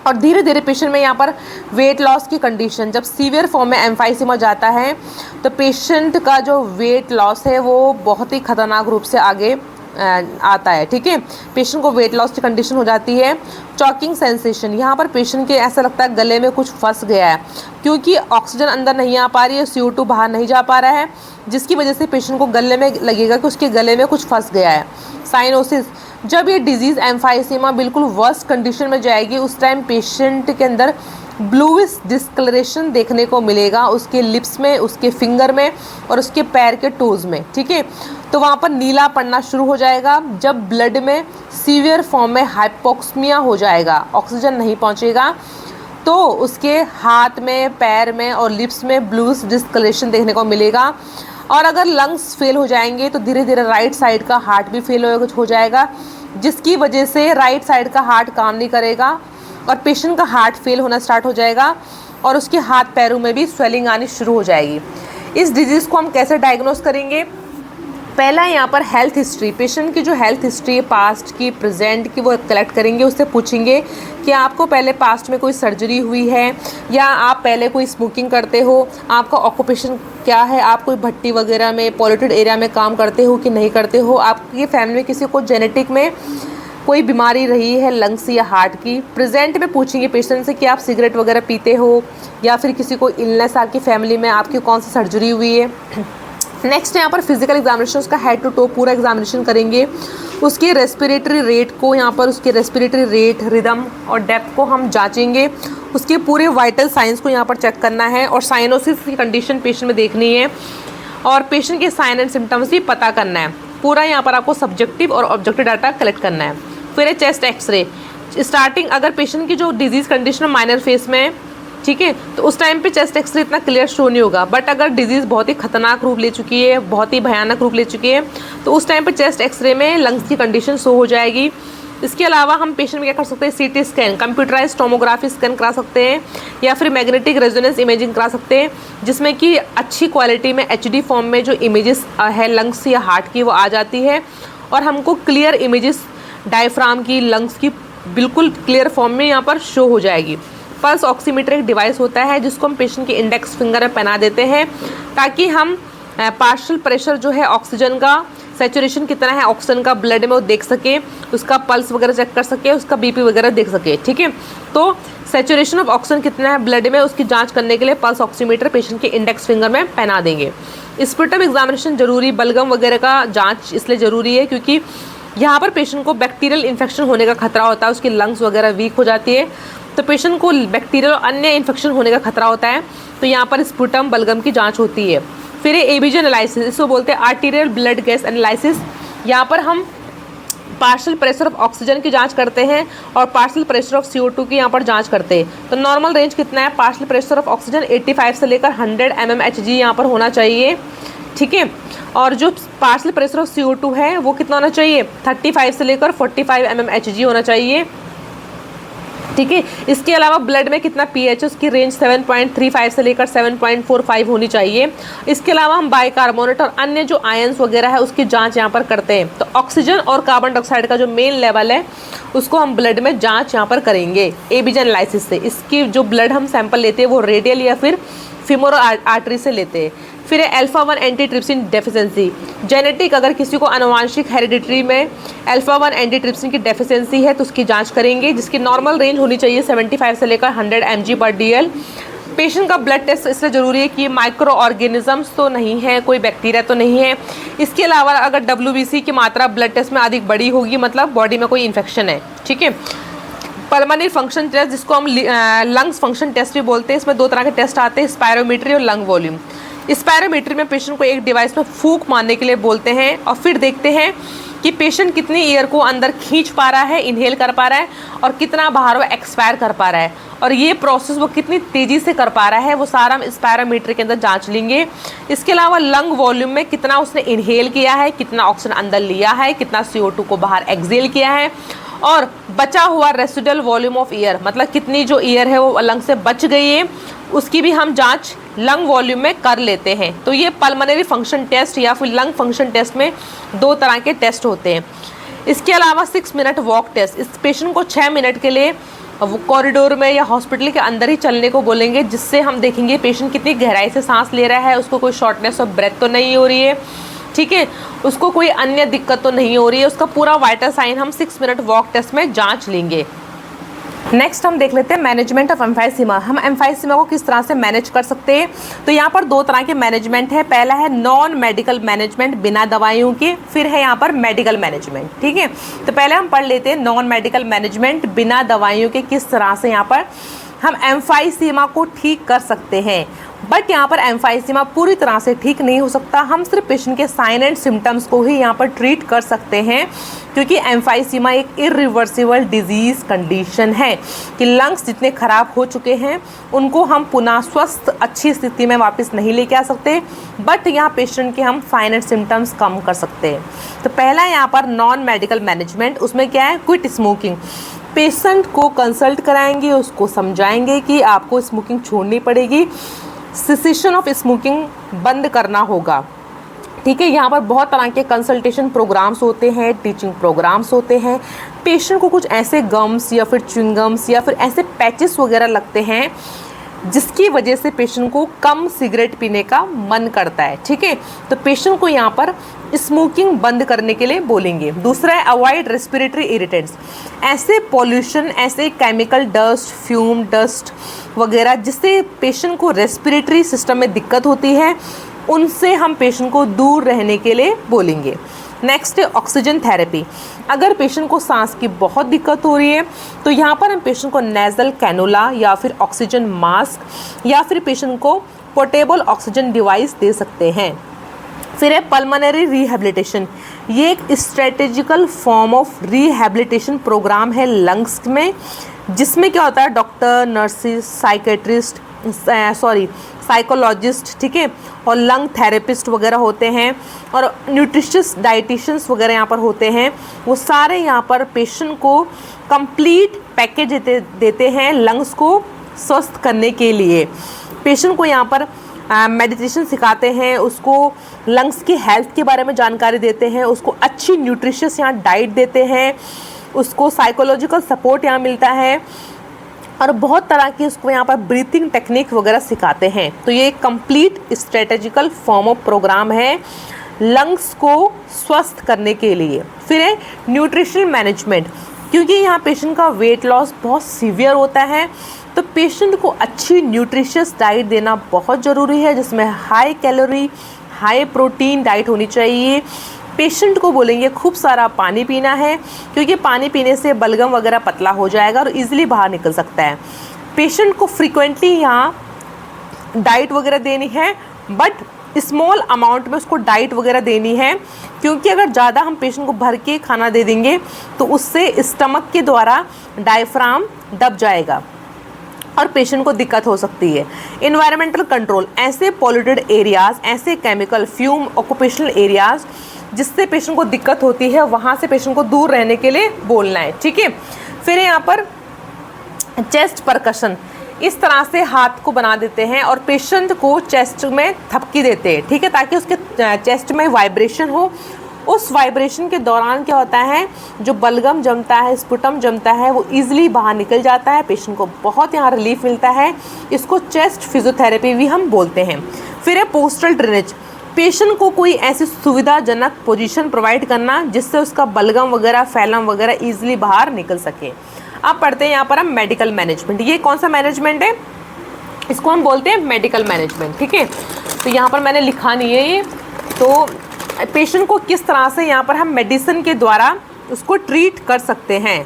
और धीरे धीरे पेशेंट में यहाँ पर वेट लॉस की कंडीशन, जब सीवियर फॉर्म में एम्फाइसीमा जाता है तो पेशेंट का जो वेट लॉस है वो बहुत ही खतरनाक रूप से आगे आता है, ठीक है। पेशेंट को वेट लॉस की कंडीशन हो जाती है। चॉकिंग सेंसेशन, यहाँ पर पेशेंट के ऐसा लगता है गले में कुछ फंस गया है, क्योंकि ऑक्सीजन अंदर नहीं आ पा रही है, CO2 बाहर नहीं जा पा रहा है, जिसकी वजह से पेशेंट को गले में लगेगा कि उसके गले में कुछ फंस गया है। साइनोसिस, जब ये डिजीज़ एम्फाइसीमा बिल्कुल वर्स्ट कंडीशन में जाएगी, उस टाइम पेशेंट के अंदर ब्लूइश डिस्कलरेशन देखने को मिलेगा, उसके लिप्स में, उसके फिंगर में और उसके पैर के टोज़ में, ठीक है। तो वहाँ पर नीला पड़ना शुरू हो जाएगा, जब ब्लड में सीवियर फॉर्म में हाइपोक्सिमिया हो जाएगा, ऑक्सीजन नहीं पहुँचेगा, तो उसके हाथ में, पैर में और लिप्स में ब्लूइश डिस्कलरेशन देखने को मिलेगा। और अगर लंग्स फेल हो जाएंगे तो धीरे धीरे राइट साइड का हार्ट भी फेल हो जाएगा, जिसकी वजह से राइट साइड का हार्ट काम नहीं करेगा और पेशेंट का हार्ट फेल होना स्टार्ट हो जाएगा और उसके हाथ पैरों में भी स्वेलिंग आनी शुरू हो जाएगी। इस डिजीज़ को हम कैसे डायग्नोस करेंगे, पहला यहाँ पर हेल्थ हिस्ट्री, पेशेंट की जो हेल्थ हिस्ट्री है पास्ट की प्रेजेंट की वो कलेक्ट करेंगे। उससे पूछेंगे कि आपको पहले पास्ट में कोई सर्जरी हुई है या आप पहले कोई स्मोकिंग करते हो, आपका ऑक्यूपेशन क्या है, आप कोई भट्टी वगैरह में पॉल्यूटेड एरिया में काम करते हो कि नहीं करते हो, आपकी फैमिली में किसी को जेनेटिक में कोई बीमारी रही है लंग्स या हार्ट की। प्रेजेंट में पूछेंगे पेशेंट से कि आप सिगरेट वगैरह पीते हो या फिर किसी को इलनेस आपकी फैमिली में, आपकी कौन सी सर्जरी हुई है। नेक्स्ट यहाँ पर फिजिकल एग्जामिनेशन, उसका हेड टू टो पूरा एग्जामिनेशन करेंगे। उसके रेस्पिरेटरी रेट को यहाँ पर उसके रेस्पिरेटरी रेट, रिदम और डेप्थ को हम जांचेंगे। उसके पूरे वाइटल साइंस को यहाँ पर चेक करना है और साइनोसिस की कंडीशन पेशेंट में देखनी है और पेशेंट के साइन एंड सिम्टम्स भी पता करना है। पूरा यहाँ पर आपको सब्जेक्टिव और ऑब्जेक्टिव डाटा कलेक्ट करना है। फिर है चेस्ट एक्सरे। स्टार्टिंग अगर पेशेंट की जो डिजीज़ कंडीशन माइनर फेस में है, ठीक है, तो उस टाइम पे चेस्ट एक्सरे इतना क्लियर शो नहीं होगा। बट अगर डिजीज़ बहुत ही खतरनाक रूप ले चुकी है, बहुत ही भयानक रूप ले चुकी है, तो उस टाइम पे चेस्ट एक्सरे में लंग्स की कंडीशन शो हो जाएगी। इसके अलावा हम पेशेंट में क्या कर सकते हैं, CT scan, computerise tomography scan करा सकते हैं या फिर मैग्नेटिक रेजोनेंस इमेजिंग करा सकते हैं, जिसमें कि अच्छी क्वालिटी में HD फॉर्म में जो इमेजेस है लंग्स या हार्ट की वो आ जाती है और हमको क्लियर इमेजेस डायफ्राम की, लंग्स की बिल्कुल क्लियर फॉर्म में यहाँ पर शो हो जाएगी। पल्स ऑक्सीमीटर एक डिवाइस होता है जिसको हम पेशेंट के इंडेक्स फिंगर में पहना देते हैं ताकि हम पार्शियल प्रेशर जो है ऑक्सीजन का, सैचुरेशन कितना है ऑक्सीजन का ब्लड में वो देख सके, उसका पल्स वगैरह चेक कर सके, उसका BP वगैरह देख सके। ठीक है, तो सैचुरेशन ऑफ ऑक्सीजन कितना है ब्लड में उसकी जांच करने के लिए पल्स ऑक्सीमीटर पेशेंट के इंडेक्स फिंगर में पहना देंगे। स्पुटम एग्जामिनेशन जरूरी, बलगम वगैरह का जाँच इसलिए ज़रूरी है क्योंकि यहाँ पर पेशेंट को बैक्टीरियल इन्फेक्शन होने का खतरा होता है, उसकी लंग्स वगैरह वीक हो जाती है, तो पेशेंट को बैक्टीरियल और अन्य इन्फेक्शन होने का खतरा होता है, तो यहाँ पर स्पुटम बलगम की जांच होती है। फिर ABG एनालिसिस, इसको बोलते हैं आर्टीरियल ब्लड गैस एनालिसिस। यहाँ पर हम पार्शियल प्रेशर ऑफ ऑक्सीजन की जांच करते हैं और पार्शियल प्रेशर ऑफ CO2 की यहाँ पर जांच करते हैं। तो नॉर्मल रेंज कितना है, पार्शियल प्रेशर ऑफ ऑक्सीजन 85 से लेकर 100 mmHg यहाँ पर होना चाहिए। ठीक है, और जो पार्शियल प्रेशर ऑफ CO2 है वो कितना होना चाहिए, 35 से लेकर 45 mmHg होना चाहिए। ठीक है, इसके अलावा ब्लड में कितना pH है उसकी रेंज 7.35 से लेकर 7.45 होनी चाहिए। इसके अलावा हम बाइकार्बोनेट और अन्य जो आयंस वगैरह है उसकी जांच यहाँ पर करते हैं। तो ऑक्सीजन और कार्बन डाइऑक्साइड का जो मेन लेवल है उसको हम ब्लड में जांच यहाँ पर करेंगे ABG एनालिसिस से। इसकी जो ब्लड हम सैंपल लेते हैं वो रेडियल या फिर फीमोरल आर्टरी से लेते हैं। फिर है अल्फा-1 एंटीट्रिप्सिन डेफिशिएंसी, जेनेटिक, अगर किसी को आनुवांशिक हेरिडिटरी में अल्फा-1 एंटीट्रिप्सिन की डेफिशिएंसी है तो उसकी जांच करेंगे, जिसकी नॉर्मल रेंज होनी चाहिए 75 से लेकर 100 mg/dl। पेशेंट का ब्लड टेस्ट इसलिए ज़रूरी है कि माइक्रो ऑर्गेनिजम्स तो नहीं है, कोई बैक्टीरिया तो नहीं है। इसके अलावा अगर WBC की मात्रा ब्लड टेस्ट में अधिक बड़ी होगी मतलब बॉडी में कोई इन्फेक्शन है। ठीक है, पल्मोनरी फंक्शन टेस्ट जिसको हम लंग्स फंक्शन टेस्ट भी बोलते हैं, इसमें 2 तरह के टेस्ट आते हैं, स्पायरोमीट्री और लंग वॉल्यूम। स्पायरोमीट्री में पेशेंट को एक डिवाइस में फूंक मारने के लिए बोलते हैं और फिर देखते हैं कि पेशेंट कितनी एयर को अंदर खींच पा रहा है, इनहेल कर पा रहा है और कितना बाहर वो एक्सपायर कर पा रहा है, और ये प्रोसेस वो कितनी तेज़ी से कर पा रहा है वो सारा हम स्पायरोमीट्री के अंदर जांच लेंगे। इसके अलावा लंग वॉल्यूम में कितना उसने इनहेल किया है, कितना ऑक्सीजन अंदर लिया है, कितना CO2 को बाहर एक्सहेल किया है, और बचा हुआ रेसिडुअल वॉल्यूम ऑफ एयर, मतलब कितनी जो एयर है वो लंग से बच गई है, उसकी भी हम जांच लंग वॉल्यूम में कर लेते हैं। तो ये पल्मोनरी फंक्शन टेस्ट या फिर लंग फंक्शन टेस्ट में 2 तरह के टेस्ट होते हैं। इसके अलावा 6 मिनट वॉक टेस्ट, इस पेशेंट को 6 मिनट के लिए वो कॉरिडोर में या हॉस्पिटल के अंदर ही चलने को बोलेंगे, जिससे हम देखेंगे पेशेंट कितनी गहराई से सांस ले रहा है, उसको कोई शॉर्टनेस ऑफ ब्रेथ तो नहीं हो रही है। ठीक है, उसको कोई अन्य दिक्कत तो नहीं हो रही है, उसका पूरा वाइटल साइन हम 6 मिनट वॉक टेस्ट में जांच लेंगे। नेक्स्ट हम देख लेते हैं मैनेजमेंट ऑफ एम्फाइसीमा। हम एम्फाइसीमा को किस तरह से मैनेज कर सकते हैं। तो यहाँ पर 2 तरह के मैनेजमेंट है। पहला है नॉन मेडिकल मैनेजमेंट, बिना दवाइयों के, फिर है यहाँ पर मेडिकल मैनेजमेंट। ठीक है, तो पहले हम पढ़ लेते हैं नॉन मेडिकल मैनेजमेंट, बिना दवाइयों के किस तरह से यहाँ पर हम एम्फाइसीमा को ठीक कर सकते हैं। बट यहाँ पर एम्फाइसीमा पूरी तरह से ठीक नहीं हो सकता, हम सिर्फ पेशेंट के साइन एंड सिम्टम्स को ही यहाँ पर ट्रीट कर सकते हैं, क्योंकि एम्फाइसीमा एक इरिवर्सिबल डिजीज़ कंडीशन है कि लंग्स जितने ख़राब हो चुके हैं उनको हम पुनः स्वस्थ अच्छी स्थिति में वापस नहीं लेके आ सकते, बट यहाँ पेशेंट के हम साइन एंड सिम्टम्स कम कर सकते हैं। तो पहला यहाँ पर नॉन मेडिकल मैनेजमेंट, उसमें क्या है, क्विट स्मोकिंग। पेशेंट को कंसल्ट कराएंगे, उसको समझाएंगे कि आपको स्मोकिंग छोड़नी पड़ेगी, सिसेशन ऑफ स्मोकिंग बंद करना होगा। ठीक है। यहाँ पर बहुत तरह के कंसल्टेशन प्रोग्राम्स होते हैं, टीचिंग प्रोग्राम्स होते हैं। पेशेंट को कुछ ऐसे गम्स या फिर च्युइंगम्स या फिर ऐसे पैचेस वगैरह लगते हैं जिसकी वजह से पेशेंट को कम सिगरेट पीने का मन करता है, ठीक है। तो पेशेंट को यहाँ पर स्मोकिंग बंद करने के लिए बोलेंगे। दूसरा है अवॉइड रेस्पिरेटरी इरिटेंट्स, ऐसे पॉल्यूशन, ऐसे केमिकल डस्ट, फ्यूम डस्ट वगैरह जिससे पेशेंट को रेस्पिरेटरी सिस्टम में दिक्कत होती है, उनसे हम पेशेंट को दूर रहने के लिए बोलेंगे। नेक्स्ट है ऑक्सीजन थेरेपी। अगर पेशेंट को सांस की बहुत दिक्कत हो रही है तो यहाँ पर हम पेशेंट को नेज़ल कैनुला या फिर ऑक्सीजन मास्क या फिर पेशेंट को पोर्टेबल ऑक्सीजन डिवाइस दे सकते हैं। फिर है पल्मोनरी रिहैबिलिटेशन। ये एक strategical form of rehabilitation programme है लंग्स में, जिसमें क्या होता है डॉक्टर, नर्सिस, साइकोलॉजिस्ट, ठीक है, और लंग थेरेपिस्ट वगैरह होते हैं और न्यूट्रिशियस डाइटिशियंस वगैरह यहाँ पर होते हैं। वो सारे यहाँ पर पेशेंट को कंप्लीट पैकेज देते हैं लंग्स को स्वस्थ करने के लिए। पेशेंट को यहाँ पर मेडिटेशन सिखाते हैं, उसको लंग्स की हेल्थ के बारे में जानकारी देते हैं, उसको अच्छी न्यूट्रिशियस यहाँ डाइट देते हैं, उसको साइकोलॉजिकल सपोर्ट यहाँ मिलता है और बहुत तरह की उसको यहाँ पर ब्रीथिंग टेक्निक वगैरह सिखाते हैं। तो ये complete strategical form of programme है लंग्स को स्वस्थ करने के लिए। फिर है न्यूट्रिशन मैनेजमेंट। क्योंकि यहाँ पेशेंट का वेट लॉस बहुत सीवियर होता है तो पेशेंट को अच्छी न्यूट्रिशियस डाइट देना बहुत ज़रूरी है, जिसमें high calorie, high protein diet होनी चाहिए। पेशेंट को बोलेंगे खूब सारा पानी पीना है, क्योंकि पानी पीने से बलगम वगैरह पतला हो जाएगा और इजीली बाहर निकल सकता है। पेशेंट को फ्रीक्वेंटली यहाँ डाइट वगैरह देनी है, बट स्मॉल अमाउंट में उसको डाइट वगैरह देनी है, क्योंकि अगर ज़्यादा हम पेशेंट को भर के खाना दे देंगे तो उससे स्टमक के द्वारा डायफ्राम दब जाएगा और पेशेंट को दिक्कत हो सकती है। इन्वायरमेंटल कंट्रोल, ऐसे पॉल्यूटेड एरियाज़, ऐसे केमिकल फ्यूम ऑक्यूपेशनल एरियाज़ जिससे पेशेंट को दिक्कत होती है, वहाँ से पेशेंट को दूर रहने के लिए बोलना है, ठीक है। फिर यहाँ पर चेस्ट परकशन, इस तरह से हाथ को बना देते हैं और पेशेंट को चेस्ट में थपकी देते हैं, ठीक है, ताकि उसके चेस्ट में वाइब्रेशन हो। उस वाइब्रेशन के दौरान क्या होता है, जो बलगम जमता है, स्पुटम जमता है, वो ईजिली बाहर निकल जाता है, पेशेंट को बहुत यहाँ रिलीफ मिलता है। इसको चेस्ट फिजियोथेरेपी भी हम बोलते हैं। फिर है पोस्टल ड्रेनेज, पेशेंट को कोई ऐसी सुविधाजनक पोजीशन प्रोवाइड करना जिससे उसका बलगम वगैरह, फैलम वगैरह ईजिली बाहर निकल सके। अब पढ़ते हैं यहाँ पर हम मेडिकल मैनेजमेंट। ये कौन सा मैनेजमेंट है, इसको हम बोलते हैं मेडिकल मैनेजमेंट, ठीक है। तो यहाँ पर मैंने लिखा नहीं है ये, तो पेशेंट को किस तरह से यहाँ पर हम मेडिसिन के द्वारा उसको ट्रीट कर सकते हैं।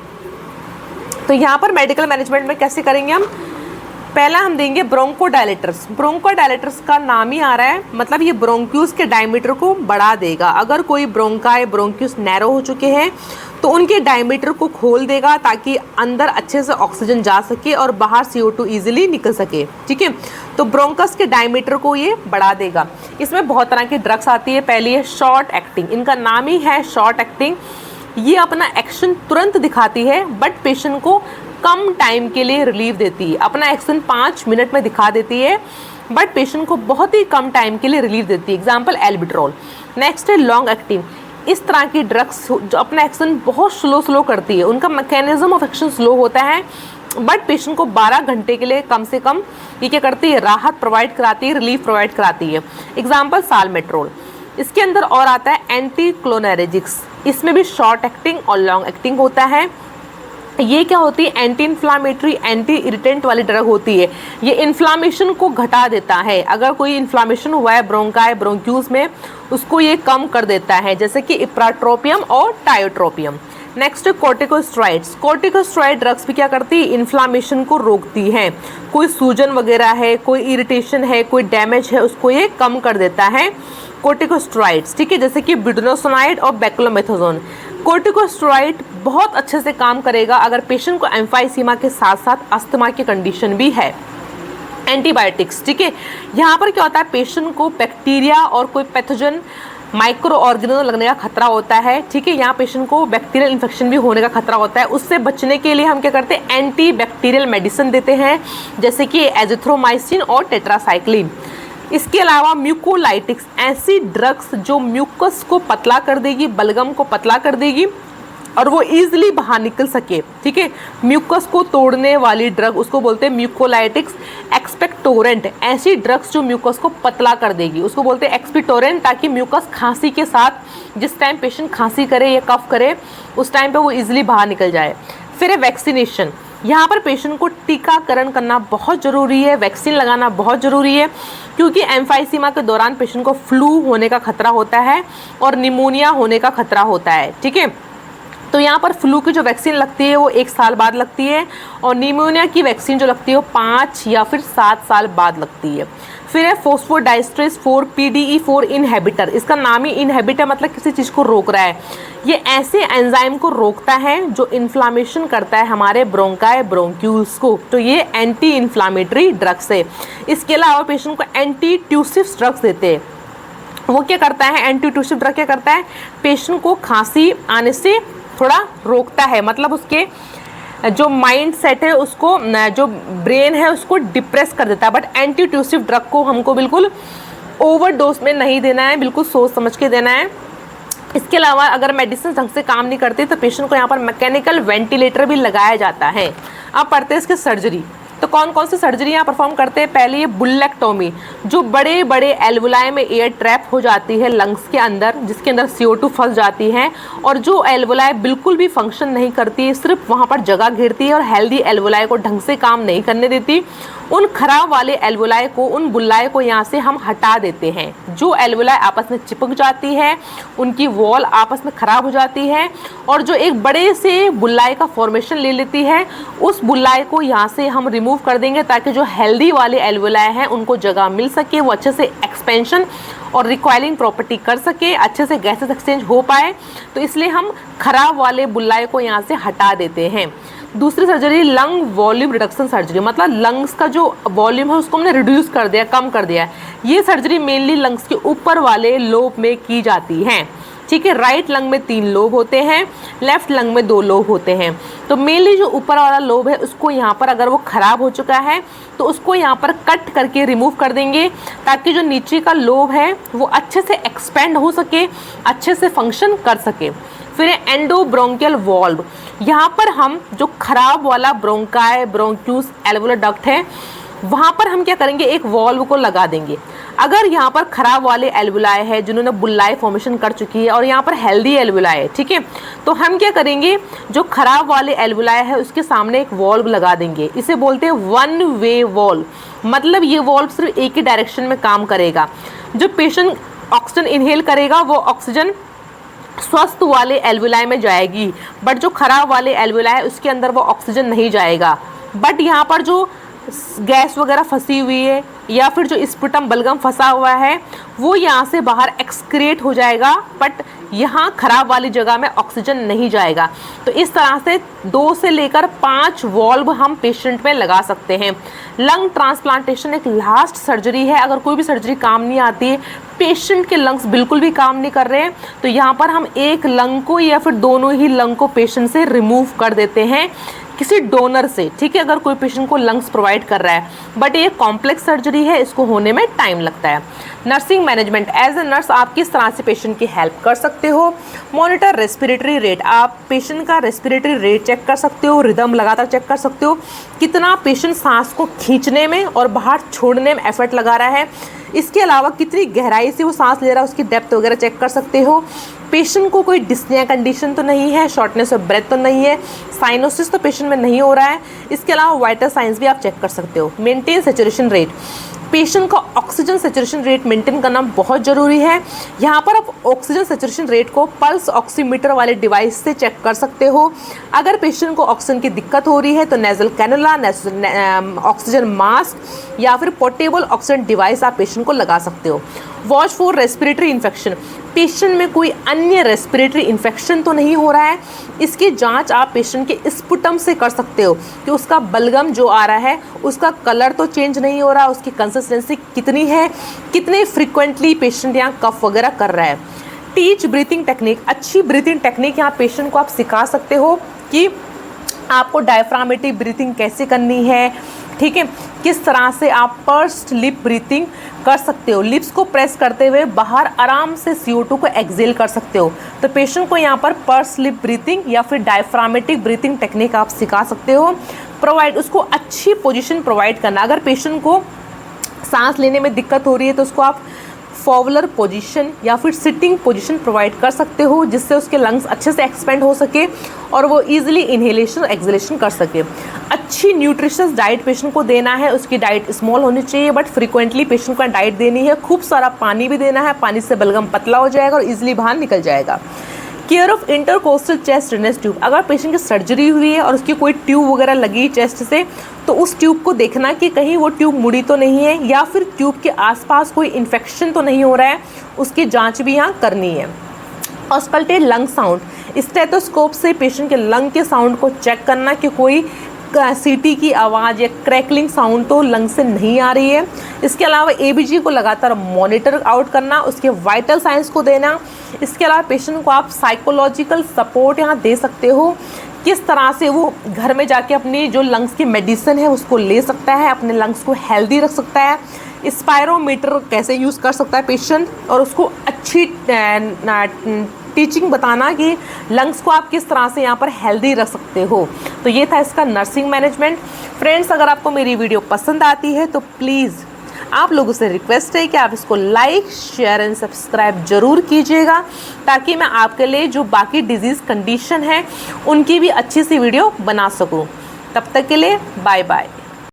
तो यहाँ पर मेडिकल मैनेजमेंट में कैसे करेंगे हम, पहला हम देंगे ब्रोंकोडायलेटर्स। ब्रोंकोडायलेटर्स का नाम ही आ रहा है, मतलब ये ब्रोंक्यूस के डायमीटर को बढ़ा देगा। अगर कोई ब्रोंक्यूस नैरो हो चुके हैं तो उनके डायमीटर को खोल देगा ताकि अंदर अच्छे से ऑक्सीजन जा सके और बाहर CO2 ईजिली निकल सके, ठीक है। तो ब्रोंकस के डायमीटर को ये बढ़ा देगा। इसमें बहुत तरह की ड्रग्स आती है। पहली है शॉर्ट एक्टिंग, इनका नाम ही है शॉर्ट एक्टिंग। ये अपना एक्शन तुरंत दिखाती है बट पेशेंट को कम टाइम के लिए रिलीफ देती है। अपना एक्शन 5 मिनट में दिखा देती है बट पेशेंट को बहुत ही कम टाइम के लिए रिलीफ देती है। एग्जाम्पल एल्बिट्रॉल। नेक्स्ट है लॉन्ग एक्टिंग। इस तरह की ड्रग्स जो अपना एक्शन बहुत स्लो करती है, उनका मैकेनिज्म ऑफ एक्शन स्लो होता है बट पेशेंट को 12 घंटे के लिए कम से कम ये क्या करती है, राहत प्रोवाइड कराती है, रिलीफ प्रोवाइड कराती है। एग्जाम्पल साल्मेट्रोल। इसके अंदर और आता है एंटीक्लोनेरेजिक्स, इसमें भी शॉर्ट एक्टिंग और लॉन्ग एक्टिंग होता है। ये क्या होती है, एंटी इन्फ्लामेटरी, एंटी इरिटेंट वाली ड्रग होती है। ये इन्फ्लामेशन को घटा देता है। अगर कोई इन्फ्लामेशन हुआ है ब्रोंकाई, ब्रोंक्यूज में, उसको ये कम कर देता है, जैसे कि इप्राट्रोपियम और tiotropium. Next corticosteroids. Corticosteroid drugs भी क्या करती है, इन्फ्लामेशन को रोकती है। कोई सूजन वगैरह है, कोई इरिटेशन है, कोई डैमेज है, उसको ये कम कर देता है कॉर्टिकोस्टेरॉइड्स, ठीक है, जैसे कि बिडनोसोनाइड और बेक्लोमेथाजोन। कॉर्टिकोस्टेरॉइड बहुत अच्छे से काम करेगा अगर पेशेंट को एम्फाइसीमा के साथ साथ अस्थमा की कंडीशन भी है। एंटीबायोटिक्स, ठीक है, यहाँ पर क्या होता है, पेशेंट को बैक्टीरिया और कोई पैथोजन माइक्रो ऑर्गेनिज्म लगने का खतरा होता है, ठीक है। यहाँ पेशेंट को बैक्टीरियल इन्फेक्शन भी होने का खतरा होता है। उससे बचने के लिए हम क्या करते हैं, एंटी बैक्टीरियल मेडिसिन देते हैं, जैसे कि एजिथ्रोमाइसिन और टेट्रासाइक्लिन। इसके अलावा म्यूकोलाइटिक्स, ऐसी ड्रग्स जो म्यूकस को पतला कर देगी, बलगम को पतला कर देगी और वो ईजिली बाहर निकल सके, ठीक है। म्यूकस को तोड़ने वाली ड्रग उसको बोलते हैं म्यूकोलाइटिक्स। एक्सपेक्टोरेंट, ऐसी ड्रग्स जो म्यूकस को पतला कर देगी उसको बोलते हैं एक्सपेक्टोरेंट, ताकि म्यूकस खांसी के साथ जिस टाइम पेशेंट खांसी करे या कफ करे उस टाइम पे वो ईजिली बाहर निकल जाए। फिर है वैक्सीनेशन, यहाँ पर पेशेंट को टीकाकरण करना बहुत ज़रूरी है, वैक्सीन लगाना बहुत ज़रूरी है, क्योंकि एम्फाइसीमा के दौरान पेशेंट को फ्लू होने का खतरा होता है और निमोनिया होने का खतरा होता है, ठीक है। तो यहाँ पर फ्लू की जो वैक्सीन लगती है वो 1 साल बाद लगती है और निमोनिया की वैक्सीन जो लगती है वो 5 या फिर 7 साल बाद लगती है। फिर है फोस्फोडाइस्ट्रेस 4 PDE4 इनहिबिटर, इसका नाम ही इनहिबिटर मतलब किसी चीज़ को रोक रहा है। ये ऐसे एंजाइम को रोकता है जो इन्फ्लामेशन करता है हमारे ब्रोंकाई ब्रोंक्यूल्स को, तो ये एंटी इन्फ्लामेटरी ड्रग्स है। इसके अलावा पेशेंट को एंटी ट्यूसिव ड्रग्स देते हैं। वो क्या करता है, एंटी ट्यूसिव ड्रग क्या करता है, पेशेंट को खांसी आने से थोड़ा रोकता है, मतलब उसके जो माइंड सेट है उसको, जो ब्रेन है उसको डिप्रेस कर देता है। बट एंटी ट्यूसिव ड्रग को हमको बिल्कुल ओवरडोज में नहीं देना है, बिल्कुल सोच समझ के देना है। इसके अलावा अगर मेडिसिन ढंग से काम नहीं करती तो पेशेंट को यहाँ पर मैकेनिकल वेंटिलेटर भी लगाया जाता है। अब पढ़ते हैं इसके सर्जरी। तो कौन कौन सी सर्जरी यहाँ परफॉर्म करते हैं। पहले ये बुल्लेक्टोमी, जो बड़े बड़े एल्वुलाई में एयर ट्रैप हो जाती है लंग्स के अंदर, जिसके अंदर CO2 फंस जाती है और जो एल्वुलाई बिल्कुल भी फंक्शन नहीं करती है, सिर्फ वहाँ पर जगह घेरती है और हेल्दी एल्वुलाई को ढंग से काम नहीं करने देती, उन खराब वाले एल्वुलाई को, उन बुल्लाई को यहाँ से हम हटा देते हैं। जो एल्वुलाई आपस में चिपक जाती है, उनकी वॉल आपस में खराब हो जाती है और जो एक बड़े से बुल्लाई का फॉर्मेशन ले लेती है, उस बुल्लाई को यहाँ से हम रिमूव कर देंगे ताकि जो हेल्दी वाले एल्वुलाई हैं उनको जगह मिल सके, वो अच्छे से एक्सपेंशन और रिकॉइलिंग प्रॉपर्टी कर सके, अच्छे से गैसेस एक्सचेंज हो पाए। तो इसलिए हम खराब वाले बुल्लाई को यहाँ से हटा देते हैं। दूसरी surgery lung volume reduction surgery, मतलब लंग्स का जो वॉल्यूम है उसको हमने रिड्यूस कर दिया, कम कर दिया। ये सर्जरी मेनली लंग्स के ऊपर वाले लोब में की जाती है, ठीक है। राइट लंग में 3 लोब होते हैं, लेफ्ट लंग में 2 लोब होते हैं। तो मेनली जो ऊपर वाला लोब है उसको यहाँ पर अगर वो खराब हो चुका है तो उसको यहाँ पर कट करके रिमूव कर देंगे ताकि जो नीचे का लोब है वो अच्छे से एक्सपेंड हो सके, अच्छे से फंक्शन कर सके। फिर एंडोब्रोंकियल वॉल्व, यहाँ पर हम जो खराब वाला ब्रोंकाई ब्रोंक्यूस एल्वुलर डक्ट है वहाँ पर हम क्या करेंगे, एक वॉल्व को लगा देंगे। अगर यहाँ पर खराब वाले एल्वुलाई है जिन्होंने बुल्लाई फॉर्मेशन कर चुकी है और यहाँ पर हेल्दी एल्वुलाई है, ठीक है, तो हम क्या करेंगे, जो खराब वाले एल्वुलाई है उसके सामने एक वॉल्व लगा देंगे। इसे बोलते हैं 1 वे वॉल्व, मतलब ये वॉल्व सिर्फ एक ही डायरेक्शन में काम करेगा। जो पेशेंट ऑक्सीजन इनहेल करेगा वो ऑक्सीजन स्वस्थ वाले एल्वुलाई में जाएगी, बट जो खराब वाले एल्वुलाई है उसके अंदर वो ऑक्सीजन नहीं जाएगा। बट यहाँ पर जो गैस वगैरह फंसी हुई है या फिर जो स्पुटम बलगम फंसा हुआ है वो यहाँ से बाहर एक्सक्रीट हो जाएगा, बट यहाँ खराब वाली जगह में ऑक्सीजन नहीं जाएगा। तो इस तरह से 2 से लेकर 5 वॉल्व हम पेशेंट में लगा सकते हैं। लंग ट्रांसप्लांटेशन एक लास्ट सर्जरी है। अगर कोई भी सर्जरी काम नहीं आती है, पेशेंट के लंग्स बिल्कुल भी काम नहीं कर रहे हैं, तो यहाँ पर हम एक लंग को या फिर दोनों ही लंग को पेशेंट से रिमूव कर देते हैं किसी डोनर से, ठीक है, अगर कोई पेशेंट को लंग्स प्रोवाइड कर रहा है। बट ये कॉम्प्लेक्स सर्जरी है, इसको होने में टाइम लगता है। Nursing management, as a nurse आप किस तरह से पेशेंट की हेल्प कर सकते हो। मॉनिटर रेस्पिरेटरी रेट, आप पेशेंट का रेस्पिरेटरी रेट चेक कर सकते हो, रिदम लगातार चेक कर सकते हो, कितना पेशेंट सांस को खींचने में और बाहर छोड़ने में एफर्ट लगा रहा है। इसके अलावा कितनी गहराई से वो सांस ले रहा है उसकी डेप्थ वगैरह चेक कर सकते हो। पेशेंट को कोई डिस्निया कंडीशन तो नहीं है, शॉर्टनेस ऑफ ब्रेथ तो नहीं है, साइनोसिस तो पेशेंट में नहीं हो रहा है। इसके अलावा वाइटल साइंस भी आप चेक कर सकते हो। मेंटेन सैचुरेशन रेट, पेशेंट का ऑक्सीजन सैचुरेशन रेट मेंटेन करना बहुत ज़रूरी है। यहाँ पर आप ऑक्सीजन सैचुरेशन रेट को पल्स ऑक्सीमीटर वाले डिवाइस से चेक कर सकते हो। अगर पेशेंट को ऑक्सीजन की दिक्कत हो रही है तो नेजल कैनुला, ऑक्सीजन मास्क या फिर पोर्टेबल ऑक्सीजन डिवाइस आप पेशेंट को लगा सकते हो। Watch for respiratory infection, patient में कोई अन्य रेस्पिरेटरी इन्फेक्शन तो नहीं हो रहा है, इसकी जांच आप पेशेंट के स्पुटम से कर सकते हो कि उसका बलगम जो आ रहा है उसका कलर तो चेंज नहीं हो रहा, उसकी कंसिस्टेंसी कितनी है, कितने फ्रिक्वेंटली पेशेंट यहाँ कफ वगैरह कर रहा है। टीच ब्रीथिंग टेक्निक, अच्छी ब्रीथिंग टेक्निक यहाँ पेशेंट को आप सिखा सकते हो कि आपको डायफ्रामेटिक ब्रीथिंग कैसे करनी है, ठीक है, किस तरह से आप पर्स्ड लिप ब्रीथिंग कर सकते हो, लिप्स को प्रेस करते हुए बाहर आराम से CO2 को एक्सेल कर सकते हो। तो पेशेंट को यहाँ पर पर्स्ड लिप ब्रीथिंग या फिर डायफ्रामेटिक ब्रीथिंग टेक्निक आप सिखा सकते हो। प्रोवाइड उसको अच्छी पोजीशन प्रोवाइड करना। अगर पेशेंट को सांस लेने में दिक्कत हो रही है तो उसको आप फॉवलर पोजीशन या फिर सिटिंग पोजीशन प्रोवाइड कर सकते हो, जिससे उसके लंग्स अच्छे से एक्सपेंड हो सके और वो इजीली इनहेलेशन एक्सहेलेशन कर सके। अच्छी न्यूट्रिशियस डाइट पेशेंट को देना है। उसकी डाइट स्मॉल होनी चाहिए बट फ्रीक्वेंटली पेशेंट को डाइट देनी है। खूब सारा पानी भी देना है, पानी से बलगम पतला हो जाएगा और ईजिली बाहर निकल जाएगा। Care of intercostal chest drainage tube. अगर पेशेंट की सर्जरी हुई है और उसकी कोई ट्यूब वगैरह लगी चेस्ट से, तो उस ट्यूब को देखना कि कहीं वो ट्यूब मुड़ी तो नहीं है या फिर ट्यूब के आसपास कोई इन्फेक्शन तो नहीं हो रहा है, उसकी जांच भी यहाँ करनी है। ऑस्कल्टेड लंग साउंड। स्टेथोस्कोप से पेशेंट के लंग के साउंड को चेक करना कि कोई सीटी की आवाज़ या क्रैकलिंग साउंड तो लंग से नहीं आ रही है। इसके अलावा ABG को लगातार मॉनिटर आउट करना, उसके वाइटल साइंस को देना। इसके अलावा पेशेंट को आप साइकोलॉजिकल सपोर्ट यहाँ दे सकते हो, किस तरह से वो घर में जाके अपनी जो लंग्स की मेडिसिन है उसको ले सकता है, अपने लंग्स को हेल्दी रख सकता है। स्पायरोमीटर कैसे यूज़ कर सकता है पेशेंट, और उसको अच्छी टीचिंग बताना कि लंग्स को आप किस तरह से यहाँ पर हेल्दी रख सकते हो। तो ये था इसका नर्सिंग मैनेजमेंट। फ्रेंड्स, अगर आपको मेरी वीडियो पसंद आती है तो प्लीज़ आप लोगों से रिक्वेस्ट है कि आप इसको लाइक, शेयर एंड सब्सक्राइब जरूर कीजिएगा, ताकि मैं आपके लिए जो बाकी डिजीज़ कंडीशन है उनकी भी अच्छी सी वीडियो बना सकूँ। तब तक के लिए बाय बाय।